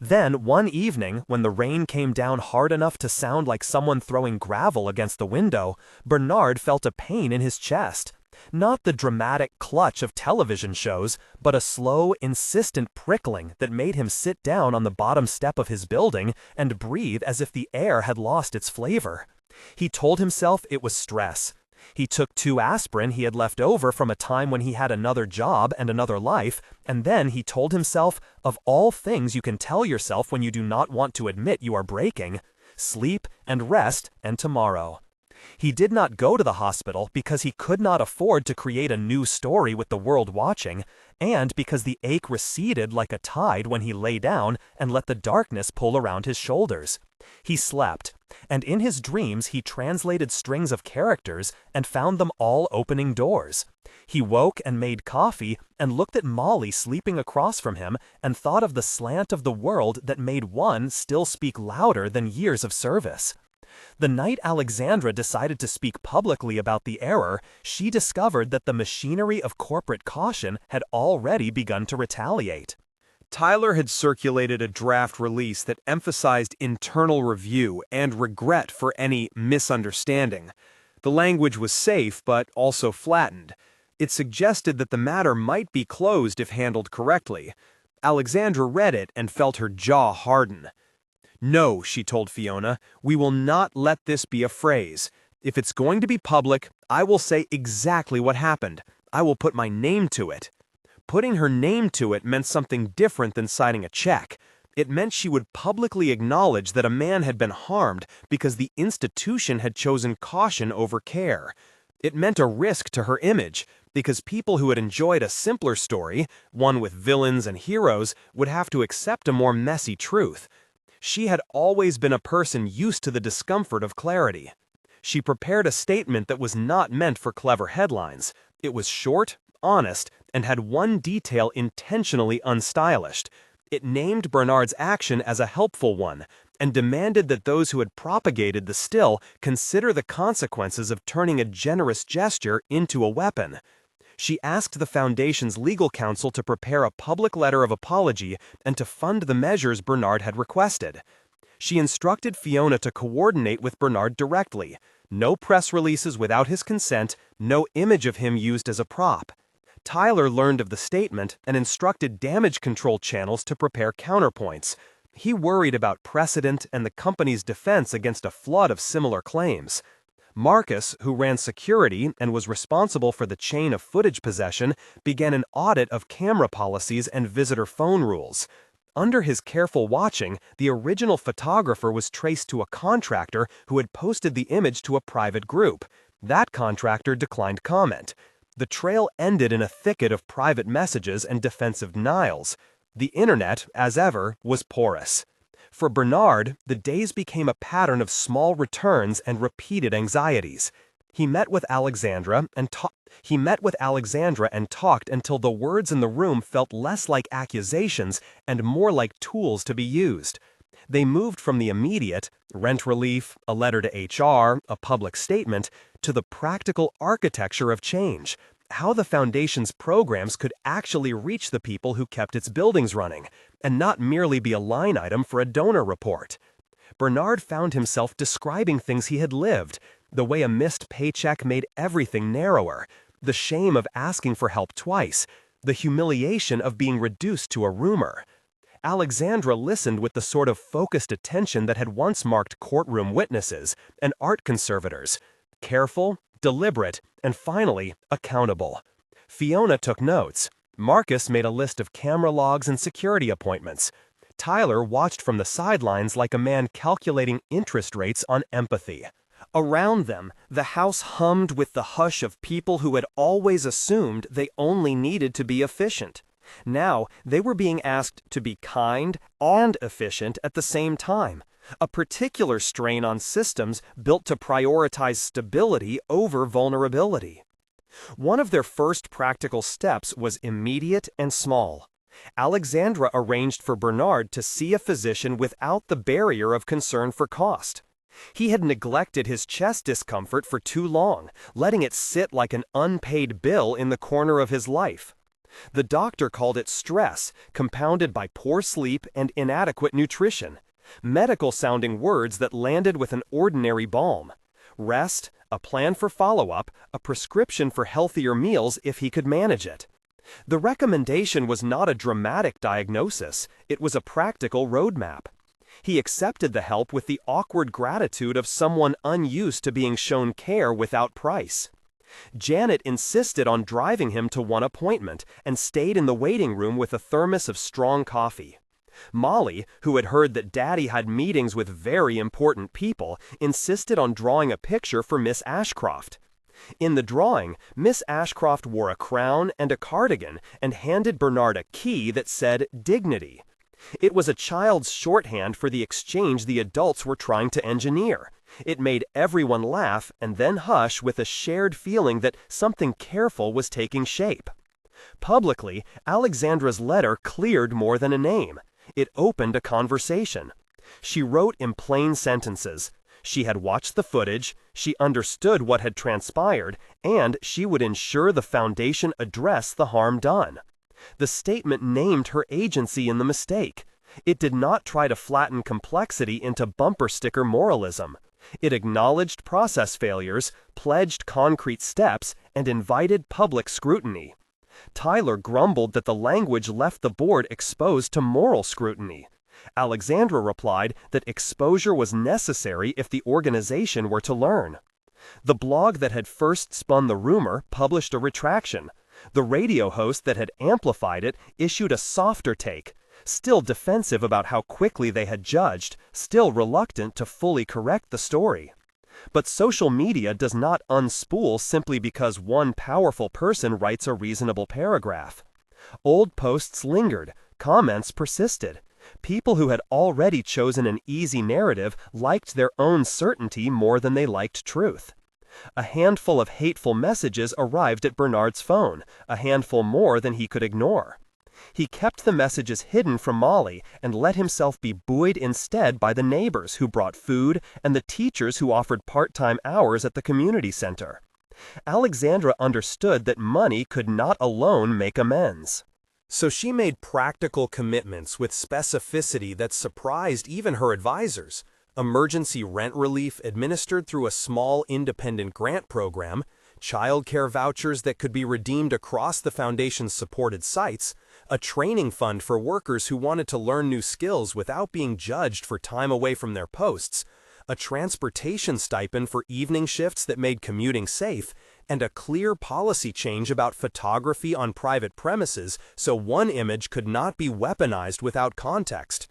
Then, one evening, when the rain came down hard enough to sound like someone throwing gravel against the window, Bernard felt a pain in his chest. Not the dramatic clutch of television shows, but a slow, insistent prickling that made him sit down on the bottom step of his building and breathe as if the air had lost its flavor. He told himself it was stress. He took 2 aspirin he had left over from a time when he had another job and another life, and then he told himself, of all things you can tell yourself when you do not want to admit you are breaking, sleep and rest and tomorrow. He did not go to the hospital because he could not afford to create a new story with the world watching, and because the ache receded like a tide when he lay down and let the darkness pull around his shoulders. He slept, and in his dreams he translated strings of characters and found them all opening doors. He woke and made coffee and looked at Molly sleeping across from him and thought of the slant of the world that made one still speak louder than years of service. The night Alexandra decided to speak publicly about the error, she discovered that the machinery of corporate caution had already begun to retaliate. Tyler had circulated a draft release that emphasized internal review and regret for any misunderstanding. The language was safe but also flattened. It suggested that the matter might be closed if handled correctly. Alexandra read it and felt her jaw harden. "No," she told Fiona, "we will not let this be a phrase. If it's going to be public, I will say exactly what happened. I will put my name to it." Putting her name to it meant something different than signing a check. It meant she would publicly acknowledge that a man had been harmed because the institution had chosen caution over care. It meant a risk to her image, because people who had enjoyed a simpler story, one with villains and heroes, would have to accept a more messy truth. She had always been a person used to the discomfort of clarity. She prepared a statement that was not meant for clever headlines. It was short, honest, and had one detail intentionally unstylished. It named Bernard's action as a helpful one, and demanded that those who had propagated the still consider the consequences of turning a generous gesture into a weapon. She asked the Foundation's legal counsel to prepare a public letter of apology and to fund the measures Bernard had requested. She instructed Fiona to coordinate with Bernard directly. No press releases without his consent, no image of him used as a prop. Tyler learned of the statement and instructed damage control channels to prepare counterpoints. He worried about precedent and the company's defense against a flood of similar claims. Marcus, who ran security and was responsible for the chain of footage possession, began an audit of camera policies and visitor phone rules. Under his careful watching, the original photographer was traced to a contractor who had posted the image to a private group. That contractor declined comment. The trail ended in a thicket of private messages and defensive denials. The internet, as ever, was porous. For Bernard, the days became a pattern of small returns and repeated anxieties. He met with Alexandra and talked until the words in the room felt less like accusations and more like tools to be used. They moved from the immediate, rent relief, a letter to HR, a public statement, to the practical architecture of change, how the foundation's programs could actually reach the people who kept its buildings running, and not merely be a line item for a donor report. Bernard found himself describing things he had lived, the way a missed paycheck made everything narrower, the shame of asking for help twice, the humiliation of being reduced to a rumor. Alexandra listened with the sort of focused attention that had once marked courtroom witnesses and art conservators, careful, deliberate, and finally, accountable. Fiona took notes. Marcus made a list of camera logs and security appointments. Tyler watched from the sidelines like a man calculating interest rates on empathy. Around them, the house hummed with the hush of people who had always assumed they only needed to be efficient. Now, they were being asked to be kind and efficient at the same time, a particular strain on systems built to prioritize stability over vulnerability. One of their first practical steps was immediate and small. Alexandra arranged for Bernard to see a physician without the barrier of concern for cost. He had neglected his chest discomfort for too long, letting it sit like an unpaid bill in the corner of his life. The doctor called it stress, compounded by poor sleep and inadequate nutrition. Medical-sounding words that landed with an ordinary balm. Rest, a plan for follow-up, a prescription for healthier meals if he could manage it. The recommendation was not a dramatic diagnosis, it was a practical roadmap. He accepted the help with the awkward gratitude of someone unused to being shown care without price. Janet insisted on driving him to one appointment and stayed in the waiting room with a thermos of strong coffee. Molly, who had heard that Daddy had meetings with very important people, insisted on drawing a picture for Miss Ashcroft. In the drawing, Miss Ashcroft wore a crown and a cardigan and handed Bernard a key that said dignity. It was a child's shorthand for the exchange the adults were trying to engineer. It made everyone laugh and then hush with a shared feeling that something careful was taking shape. Publicly, Alexandra's letter cleared more than a name. It opened a conversation. She wrote in plain sentences. She had watched the footage, she understood what had transpired, and she would ensure the foundation address the harm done. The statement named her agency in the mistake. It did not try to flatten complexity into bumper sticker moralism. It acknowledged process failures, pledged concrete steps, and invited public scrutiny. Tyler grumbled that the language left the board exposed to moral scrutiny. Alexandra replied that exposure was necessary if the organization were to learn. The blog that had first spun the rumor published a retraction. The radio host that had amplified it issued a softer take, still defensive about how quickly they had judged, still reluctant to fully correct the story. But social media does not unspool simply because one powerful person writes a reasonable paragraph. Old posts lingered, comments persisted. People who had already chosen an easy narrative liked their own certainty more than they liked truth. A handful of hateful messages arrived at Bernard's phone, a handful more than he could ignore. He kept the messages hidden from Molly and let himself be buoyed instead by the neighbors who brought food and the teachers who offered part-time hours at the community center. Alexandra understood that money could not alone make amends. So she made practical commitments with specificity that surprised even her advisors. Emergency rent relief administered through a small independent grant program, childcare vouchers that could be redeemed across the foundation's supported sites, a training fund for workers who wanted to learn new skills without being judged for time away from their posts, a transportation stipend for evening shifts that made commuting safe, and a clear policy change about photography on private premises so one image could not be weaponized without context.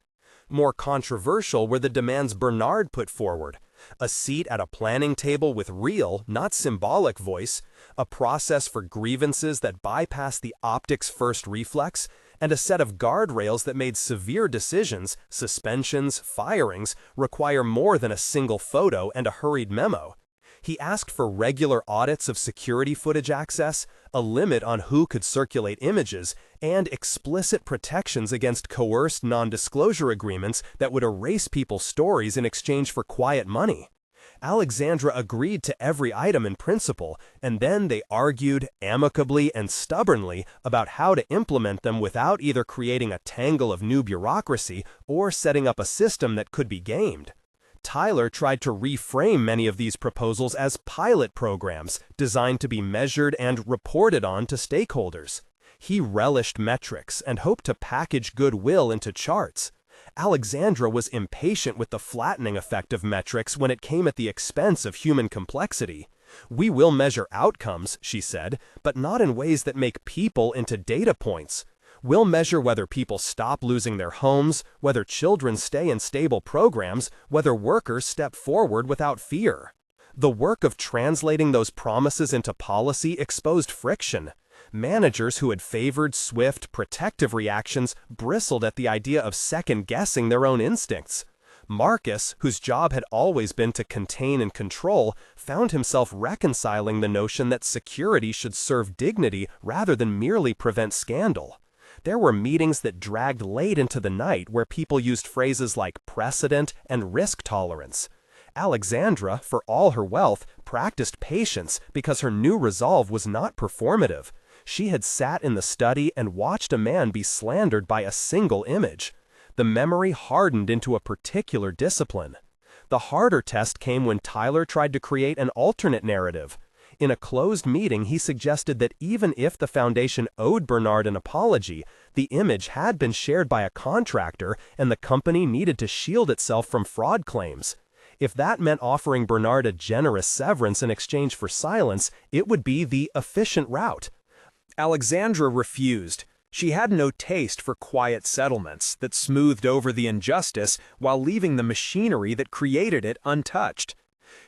More controversial were the demands Bernard put forward: a seat at a planning table with real, not symbolic voice, a process for grievances that bypass the optics first reflex, and a set of guardrails that made severe decisions, suspensions, firings, require more than a single photo and a hurried memo. He asked for regular audits of security footage access, a limit on who could circulate images, and explicit protections against coerced non-disclosure agreements that would erase people's stories in exchange for quiet money. Alexandra agreed to every item in principle, and then they argued amicably and stubbornly about how to implement them without either creating a tangle of new bureaucracy or setting up a system that could be gamed. Tyler tried to reframe many of these proposals as pilot programs designed to be measured and reported on to stakeholders. He relished metrics and hoped to package goodwill into charts. Alexandra was impatient with the flattening effect of metrics when it came at the expense of human complexity. "We will measure outcomes," she said, "but not in ways that make people into data points. We'll measure whether people stop losing their homes, whether children stay in stable programs, whether workers step forward without fear." The work of translating those promises into policy exposed friction. Managers who had favored swift, protective reactions bristled at the idea of second-guessing their own instincts. Marcus, whose job had always been to contain and control, found himself reconciling the notion that security should serve dignity rather than merely prevent scandal. There were meetings that dragged late into the night where people used phrases like precedent and risk tolerance. Alexandra, for all her wealth, practiced patience because her new resolve was not performative. She had sat in the study and watched a man be slandered by a single image. The memory hardened into a particular discipline. The harder test came when Tyler tried to create an alternate narrative. In a closed meeting, he suggested that even if the foundation owed Bernard an apology, the image had been shared by a contractor and the company needed to shield itself from fraud claims. If that meant offering Bernard a generous severance in exchange for silence, it would be the efficient route. Alexandra refused. She had no taste for quiet settlements that smoothed over the injustice while leaving the machinery that created it untouched.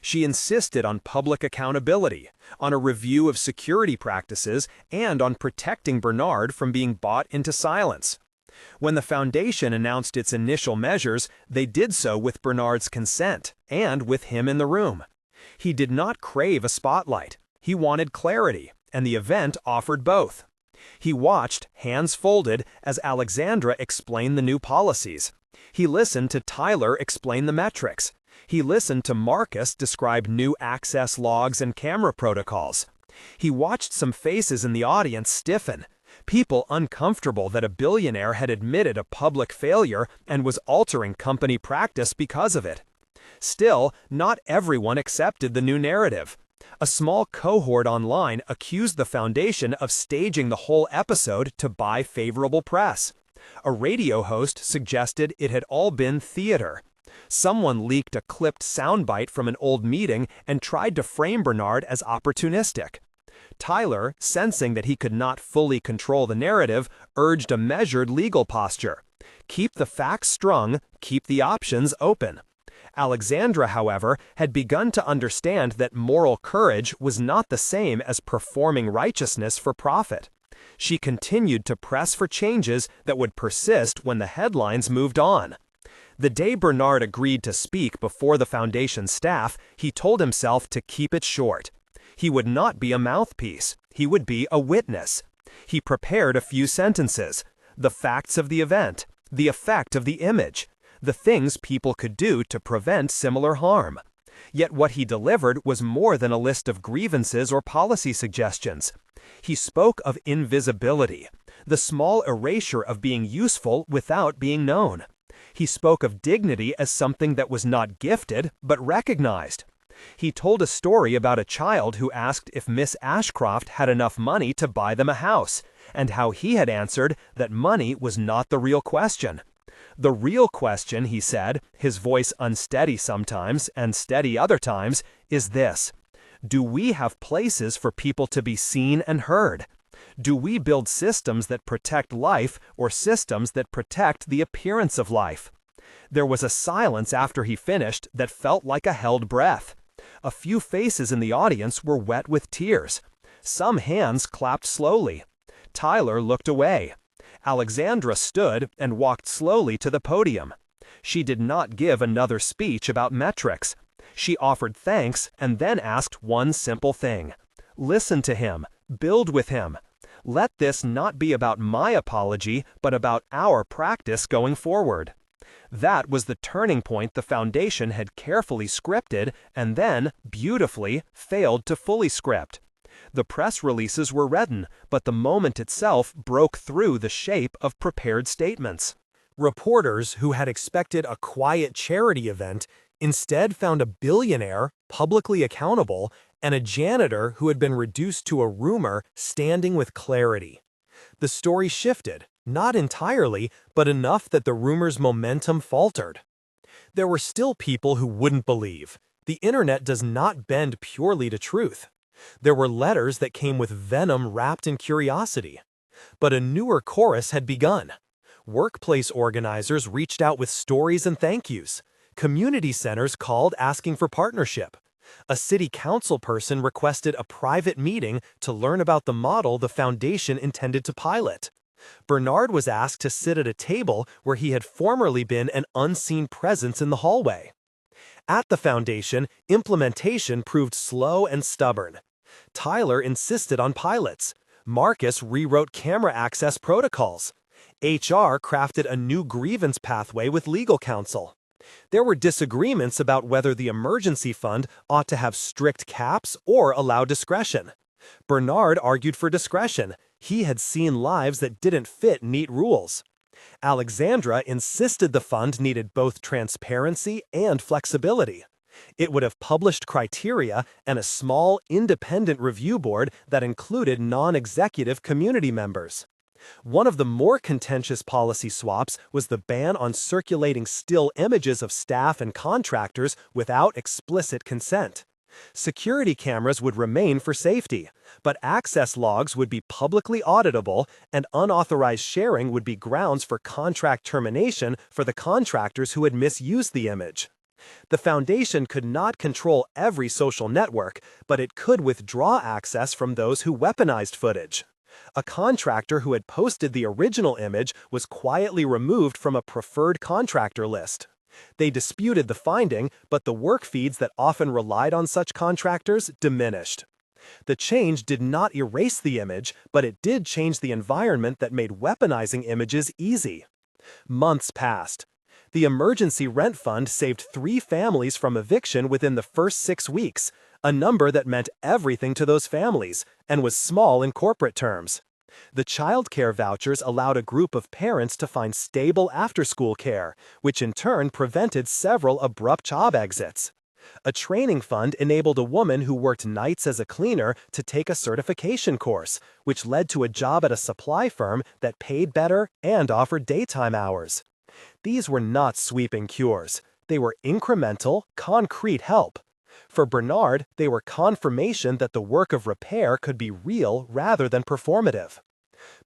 She insisted on public accountability, on a review of security practices, and on protecting Bernard from being bought into silence. When the foundation announced its initial measures, they did so with Bernard's consent, and with him in the room. He did not crave a spotlight. He wanted clarity, and the event offered both. He watched, hands folded, as Alexandra explained the new policies. He listened to Tyler explain the metrics. He listened to Marcus describe new access logs and camera protocols. He watched some faces in the audience stiffen, people uncomfortable that a billionaire had admitted a public failure and was altering company practice because of it. Still, not everyone accepted the new narrative. A small cohort online accused the foundation of staging the whole episode to buy favorable press. A radio host suggested it had all been theater. Someone leaked a clipped soundbite from an old meeting and tried to frame Bernard as opportunistic. Tyler, sensing that he could not fully control the narrative, urged a measured legal posture. Keep the facts strung, keep the options open. Alexandra, however, had begun to understand that moral courage was not the same as performing righteousness for profit. She continued to press for changes that would persist when the headlines moved on. The day Bernard agreed to speak before the foundation staff, he told himself to keep it short. He would not be a mouthpiece. He would be a witness. He prepared a few sentences: the facts of the event, the effect of the image, the things people could do to prevent similar harm. Yet what he delivered was more than a list of grievances or policy suggestions. He spoke of invisibility, the small erasure of being useful without being known. He spoke of dignity as something that was not gifted, but recognized. He told a story about a child who asked if Miss Ashcroft had enough money to buy them a house, and how he had answered that money was not the real question. The real question, he said, his voice unsteady sometimes and steady other times, is this: do we have places for people to be seen and heard? Do we build systems that protect life or systems that protect the appearance of life? There was a silence after he finished that felt like a held breath. A few faces in the audience were wet with tears. Some hands clapped slowly. Tyler looked away. Alexandra stood and walked slowly to the podium. She did not give another speech about metrics. She offered thanks and then asked one simple thing: listen to him, build with him. Let this not be about my apology, but about our practice going forward. That was the turning point the foundation had carefully scripted and then, beautifully, failed to fully script. The press releases were written, but the moment itself broke through the shape of prepared statements. Reporters who had expected a quiet charity event instead found a billionaire, publicly accountable, and a janitor who had been reduced to a rumor standing with clarity. The story shifted, not entirely, but enough that the rumor's momentum faltered. There were still people who wouldn't believe. The internet does not bend purely to truth. There were letters that came with venom wrapped in curiosity. But a newer chorus had begun. Workplace organizers reached out with stories and thank yous. Community centers called asking for partnership. A city council person requested a private meeting to learn about the model the foundation intended to pilot. Bernard was asked to sit at a table where he had formerly been an unseen presence in the hallway. At the foundation, implementation proved slow and stubborn. Tyler insisted on pilots. Marcus rewrote camera access protocols. HR crafted a new grievance pathway with legal counsel. There were disagreements about whether the emergency fund ought to have strict caps or allow discretion. Bernard argued for discretion. He had seen lives that didn't fit neat rules. Alexandra insisted the fund needed both transparency and flexibility. It would have published criteria and a small, independent review board that included non-executive community members. One of the more contentious policy swaps was the ban on circulating still images of staff and contractors without explicit consent. Security cameras would remain for safety, but access logs would be publicly auditable, and unauthorized sharing would be grounds for contract termination for the contractors who had misused the image. The foundation could not control every social network, but it could withdraw access from those who weaponized footage. A contractor who had posted the original image was quietly removed from a preferred contractor list. They disputed the finding, but the work feeds that often relied on such contractors diminished. The change did not erase the image, but it did change the environment that made weaponizing images easy. Months passed. The emergency rent fund saved 3 families from eviction within the first 6 weeks, a number that meant everything to those families, and was small in corporate terms. The child care vouchers allowed a group of parents to find stable after-school care, which in turn prevented several abrupt job exits. A training fund enabled a woman who worked nights as a cleaner to take a certification course, which led to a job at a supply firm that paid better and offered daytime hours. These were not sweeping cures. They were incremental, concrete help. For Bernard, they were confirmation that the work of repair could be real rather than performative.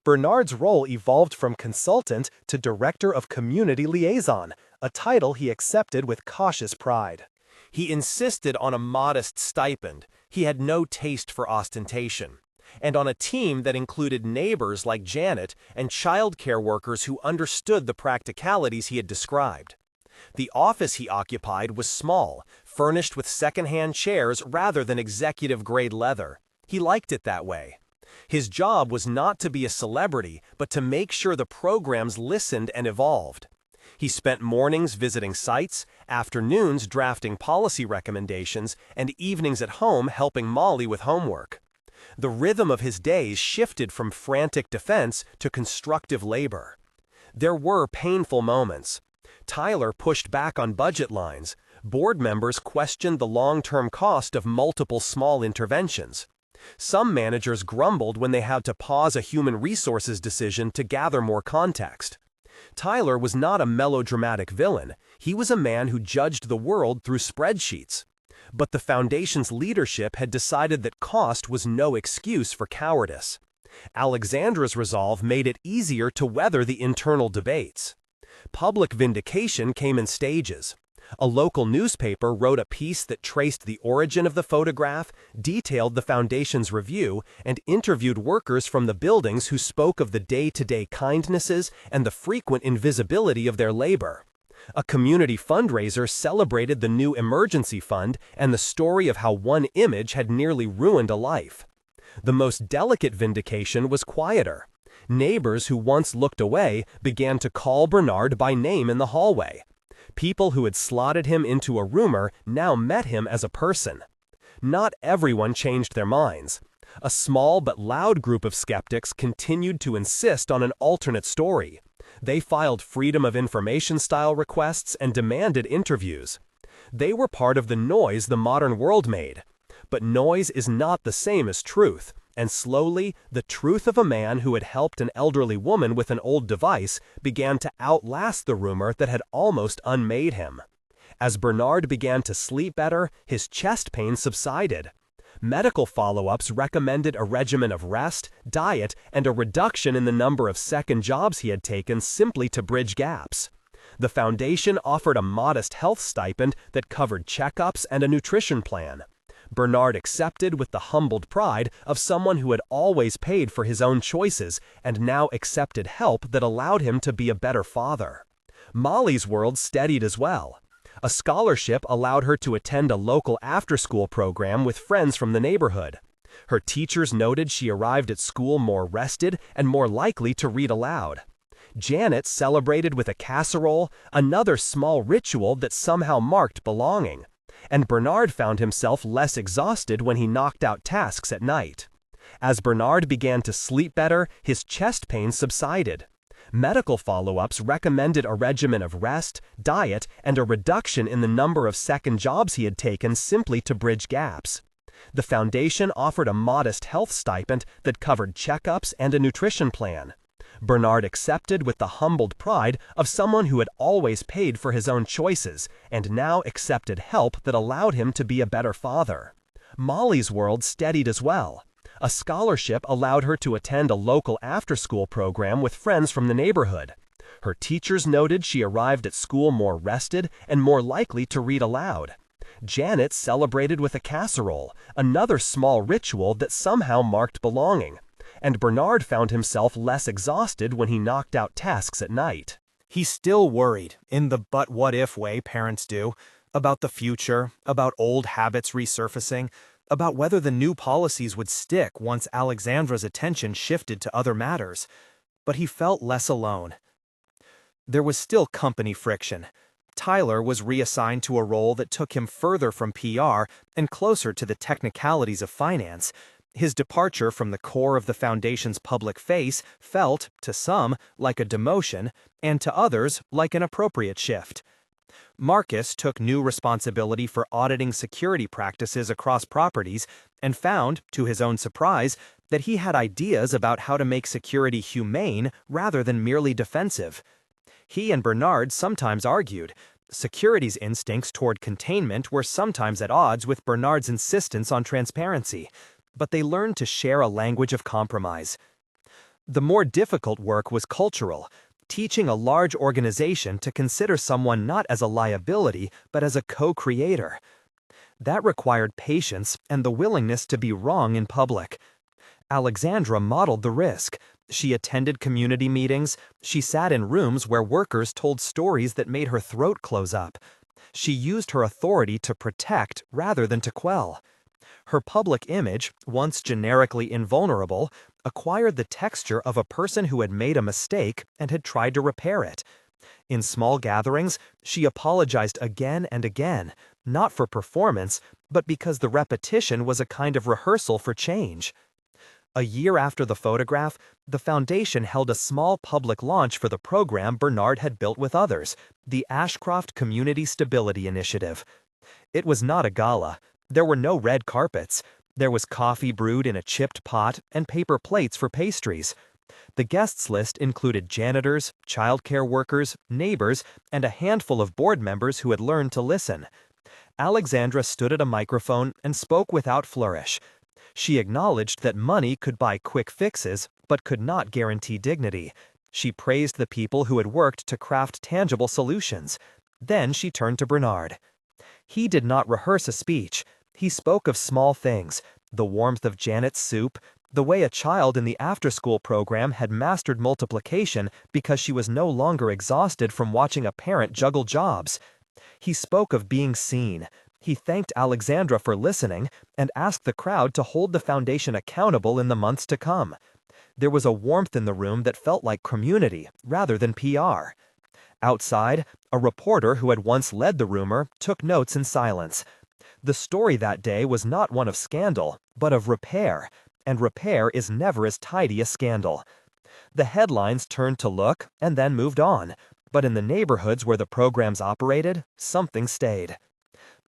Bernard's role evolved from consultant to director of community liaison, a title he accepted with cautious pride. He insisted on a modest stipend. He had no taste for ostentation. And on a team that included neighbors like Janet and childcare workers who understood the practicalities he had described. The office he occupied was small, furnished with second-hand chairs rather than executive-grade leather. He liked it that way. His job was not to be a celebrity, but to make sure the programs listened and evolved. He spent mornings visiting sites, afternoons drafting policy recommendations, and evenings at home helping Molly with homework. The rhythm of his days shifted from frantic defense to constructive labor. There were painful moments. Tyler pushed back on budget lines. Board members questioned the long-term cost of multiple small interventions. Some managers grumbled when they had to pause a human resources decision to gather more context. Tyler was not a melodramatic villain. He was a man who judged the world through spreadsheets. But the foundation's leadership had decided that cost was no excuse for cowardice. Alexandra's resolve made it easier to weather the internal debates. Public vindication came in stages. A local newspaper wrote a piece that traced the origin of the photograph, detailed the foundation's review, and interviewed workers from the buildings who spoke of the day-to-day kindnesses and the frequent invisibility of their labor. A community fundraiser celebrated the new emergency fund and the story of how one image had nearly ruined a life. The most delicate vindication was quieter. Neighbors who once looked away began to call Bernard by name in the hallway. People who had slotted him into a rumor now met him as a person. Not everyone changed their minds. A small but loud group of skeptics continued to insist on an alternate story. They filed Freedom of Information-style requests and demanded interviews. They were part of the noise the modern world made. But noise is not the same as truth, and slowly, the truth of a man who had helped an elderly woman with an old device began to outlast the rumor that had almost unmade him. As Bernard began to sleep better, his chest pain subsided. Medical follow-ups recommended a regimen of rest, diet, and a reduction in the number of second jobs he had taken simply to bridge gaps. The foundation offered a modest health stipend that covered checkups and a nutrition plan. Bernard accepted with the humbled pride of someone who had always paid for his own choices and now accepted help that allowed him to be a better father. Molly's world steadied as well. A scholarship allowed her to attend a local after-school program with friends from the neighborhood. Her teachers noted she arrived at school more rested and more likely to read aloud. Janet celebrated with a casserole, another small ritual that somehow marked belonging. And Bernard found himself less exhausted when he knocked out tasks at night. As Bernard began to sleep better, his chest pain subsided. Medical follow-ups recommended a regimen of rest, diet, and a reduction in the number of second jobs he had taken simply to bridge gaps. The foundation offered a modest health stipend that covered checkups and a nutrition plan. Bernard accepted with the humbled pride of someone who had always paid for his own choices and now accepted help that allowed him to be a better father. Molly's world steadied as well. A scholarship allowed her to attend a local after-school program with friends from the neighborhood. Her teachers noted she arrived at school more rested and more likely to read aloud. Janet celebrated with a casserole, another small ritual that somehow marked belonging. And Bernard found himself less exhausted when he knocked out tasks at night. He still worried, in the but what if way parents do, about the future, about old habits resurfacing, about whether the new policies would stick once Alexandra's attention shifted to other matters. But he felt less alone. There was still company friction. Tyler was reassigned to a role that took him further from PR and closer to the technicalities of finance. His departure from the core of the foundation's public face felt, to some, like a demotion, and to others, like an appropriate shift. Marcus took new responsibility for auditing security practices across properties and found, to his own surprise, that he had ideas about how to make security humane rather than merely defensive. He and Bernard sometimes argued. Security's instincts toward containment were sometimes at odds with Bernard's insistence on transparency. But they learned to share a language of compromise. The more difficult work was cultural, teaching a large organization to consider someone not as a liability but as a co-creator. That required patience and the willingness to be wrong in public. Alexandra modeled the risk. She attended community meetings. She sat in rooms where workers told stories that made her throat close up. She used her authority to protect rather than to quell. Her public image, once generically invulnerable, acquired the texture of a person who had made a mistake and had tried to repair it. In small gatherings, she apologized again and again, not for performance, but because the repetition was a kind of rehearsal for change. A year after the photograph, the foundation held a small public launch for the program Bernard had built with others, the Ashcroft Community Stability Initiative. It was not a gala. There were no red carpets. There was coffee brewed in a chipped pot and paper plates for pastries. The guests list included janitors, childcare workers, neighbors, and a handful of board members who had learned to listen. Alexandra stood at a microphone and spoke without flourish. She acknowledged that money could buy quick fixes, but could not guarantee dignity. She praised the people who had worked to craft tangible solutions. Then she turned to Bernard. He did not rehearse a speech. He spoke of small things, the warmth of Janet's soup, the way a child in the after-school program had mastered multiplication because she was no longer exhausted from watching a parent juggle jobs. He spoke of being seen. He thanked Alexandra for listening and asked the crowd to hold the foundation accountable in the months to come. There was a warmth in the room that felt like community rather than PR. Outside, a reporter who had once led the rumor took notes in silence. The story that day was not one of scandal, but of repair, and repair is never as tidy as scandal. The headlines turned to look and then moved on, but in the neighborhoods where the programs operated, something stayed.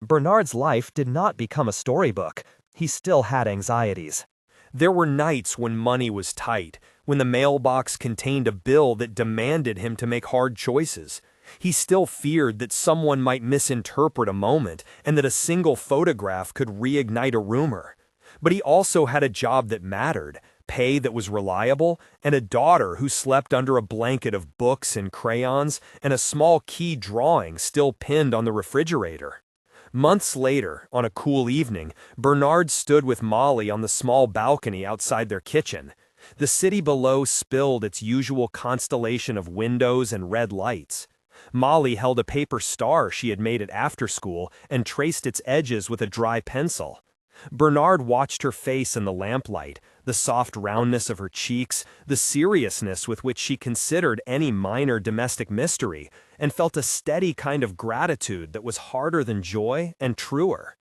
Bernard's life did not become a storybook. He still had anxieties. There were nights when money was tight, when the mailbox contained a bill that demanded him to make hard choices. He still feared that someone might misinterpret a moment and that a single photograph could reignite a rumor. But he also had a job that mattered, pay that was reliable, and a daughter who slept under a blanket of books and crayons, and a small key drawing still pinned on the refrigerator. Months later, on a cool evening, Bernard stood with Molly on the small balcony outside their kitchen. The city below spilled its usual constellation of windows and red lights. Molly held a paper star she had made at after school and traced its edges with a dry pencil. Bernard watched her face in the lamplight, the soft roundness of her cheeks, the seriousness with which she considered any minor domestic mystery, and felt a steady kind of gratitude that was harder than joy and truer.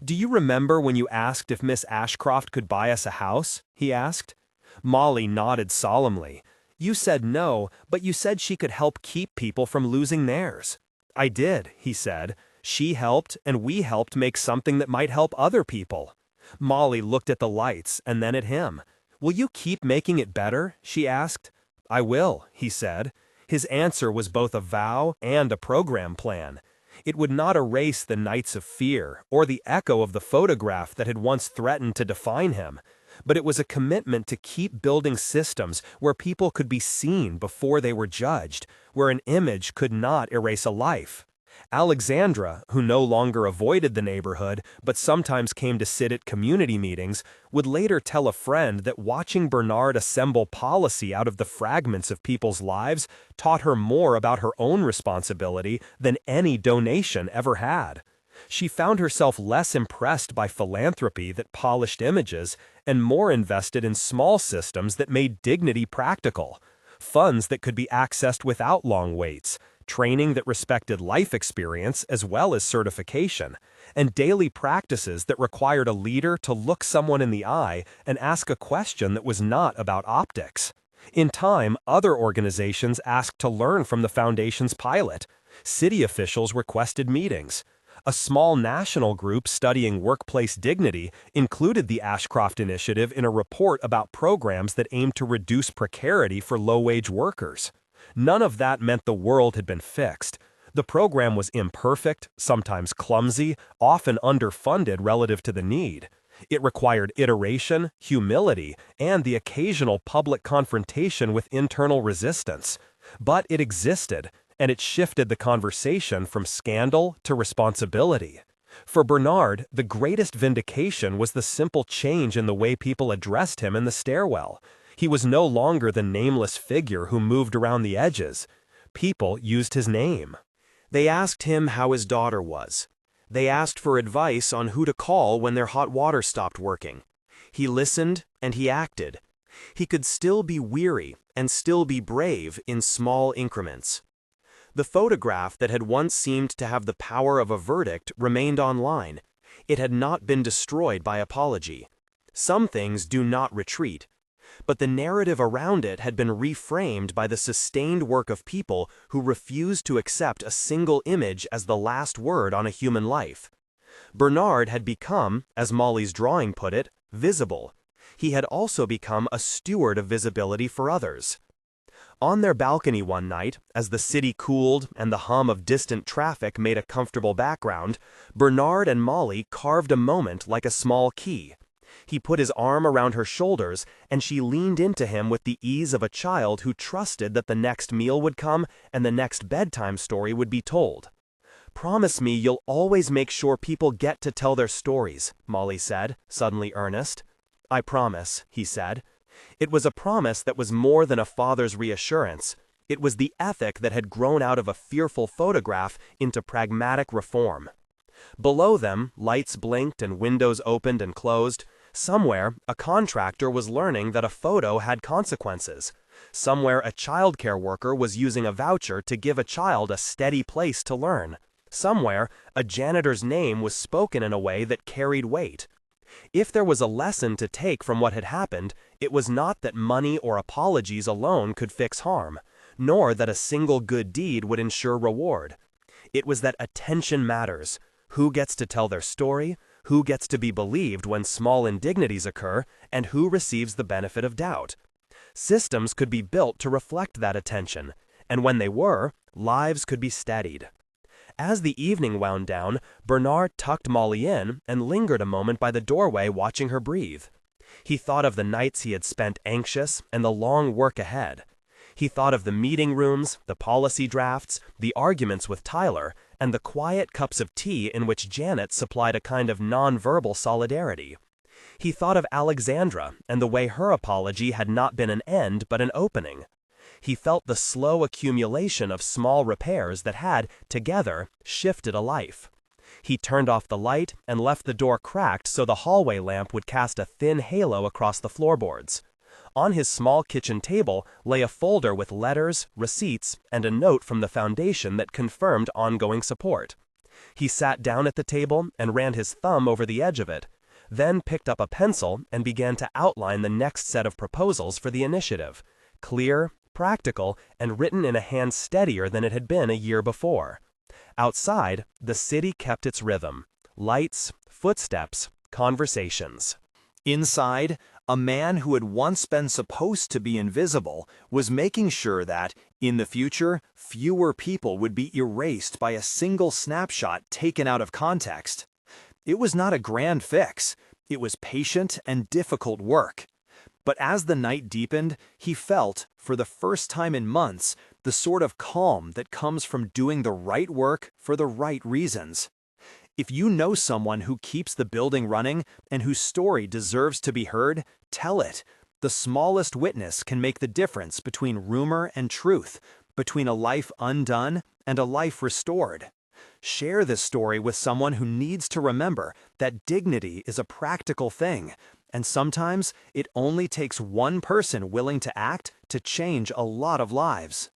"Do you remember when you asked if Miss Ashcroft could buy us a house?" he asked. Molly nodded solemnly. "You said no, but you said she could help keep people from losing theirs." "I did," he said. "She helped, and we helped make something that might help other people." Molly looked at the lights and then at him. "Will you keep making it better?" she asked. "I will," he said. His answer was both a vow and a program plan. It would not erase the nights of fear or the echo of the photograph that had once threatened to define him, but it was a commitment to keep building systems where people could be seen before they were judged, where an image could not erase a life. Alexandra, who no longer avoided the neighborhood but sometimes came to sit at community meetings, would later tell a friend that watching Bernard assemble policy out of the fragments of people's lives taught her more about her own responsibility than any donation ever had. She found herself less impressed by philanthropy that polished images and more invested in small systems that made dignity practical, funds that could be accessed without long waits, training that respected life experience as well as certification, and daily practices that required a leader to look someone in the eye and ask a question that was not about optics. In time, other organizations asked to learn from the foundation's pilot. City officials requested meetings. A small national group studying workplace dignity included the Ashcroft Initiative in a report about programs that aimed to reduce precarity for low-wage workers. None of that meant the world had been fixed. The program was imperfect, sometimes clumsy, often underfunded relative to the need. It required iteration, humility, and the occasional public confrontation with internal resistance. But it existed, and it shifted the conversation from scandal to responsibility. For Bernard, the greatest vindication was the simple change in the way people addressed him in the stairwell. He was no longer the nameless figure who moved around the edges. People used his name. They asked him how his daughter was. They asked for advice on who to call when their hot water stopped working. He listened and he acted. He could still be weary and still be brave in small increments. The photograph that had once seemed to have the power of a verdict remained online. It had not been destroyed by apology. Some things do not retreat. But the narrative around it had been reframed by the sustained work of people who refused to accept a single image as the last word on a human life. Bernard had become, as Molly's drawing put it, visible. He had also become a steward of visibility for others. On their balcony one night, as the city cooled and the hum of distant traffic made a comfortable background, Bernard and Molly carved a moment like a small key. He put his arm around her shoulders, and she leaned into him with the ease of a child who trusted that the next meal would come and the next bedtime story would be told. "Promise me you'll always make sure people get to tell their stories," Molly said, suddenly earnest. "I promise," he said. It was a promise that was more than a father's reassurance. It was the ethic that had grown out of a fearful photograph into pragmatic reform. Below them, lights blinked and windows opened and closed. Somewhere, a contractor was learning that a photo had consequences. Somewhere, a childcare worker was using a voucher to give a child a steady place to learn. Somewhere, a janitor's name was spoken in a way that carried weight. If there was a lesson to take from what had happened, it was not that money or apologies alone could fix harm, nor that a single good deed would ensure reward. It was that attention matters. Who gets to tell their story, who gets to be believed when small indignities occur, and who receives the benefit of doubt. Systems could be built to reflect that attention, and when they were, lives could be steadied. As the evening wound down, Bernard tucked Molly in and lingered a moment by the doorway watching her breathe. He thought of the nights he had spent anxious and the long work ahead. He thought of the meeting rooms, the policy drafts, the arguments with Tyler, and the quiet cups of tea in which Janet supplied a kind of non-verbal solidarity. He thought of Alexandra and the way her apology had not been an end but an opening. He felt the slow accumulation of small repairs that had, together, shifted a life. He turned off the light and left the door cracked so the hallway lamp would cast a thin halo across the floorboards. On his small kitchen table lay a folder with letters, receipts, and a note from the foundation that confirmed ongoing support. He sat down at the table and ran his thumb over the edge of it, then picked up a pencil and began to outline the next set of proposals for the initiative. Clear, practical, and written in a hand steadier than it had been a year before. Outside, the city kept its rhythm. Lights, footsteps, conversations. Inside, a man who had once been supposed to be invisible was making sure that, in the future, fewer people would be erased by a single snapshot taken out of context. It was not a grand fix. It was patient and difficult work. But as the night deepened, he felt, for the first time in months, the sort of calm that comes from doing the right work for the right reasons. If you know someone who keeps the building running and whose story deserves to be heard, tell it. The smallest witness can make the difference between rumor and truth, between a life undone and a life restored. Share this story with someone who needs to remember that dignity is a practical thing, and sometimes it only takes one person willing to act to change a lot of lives.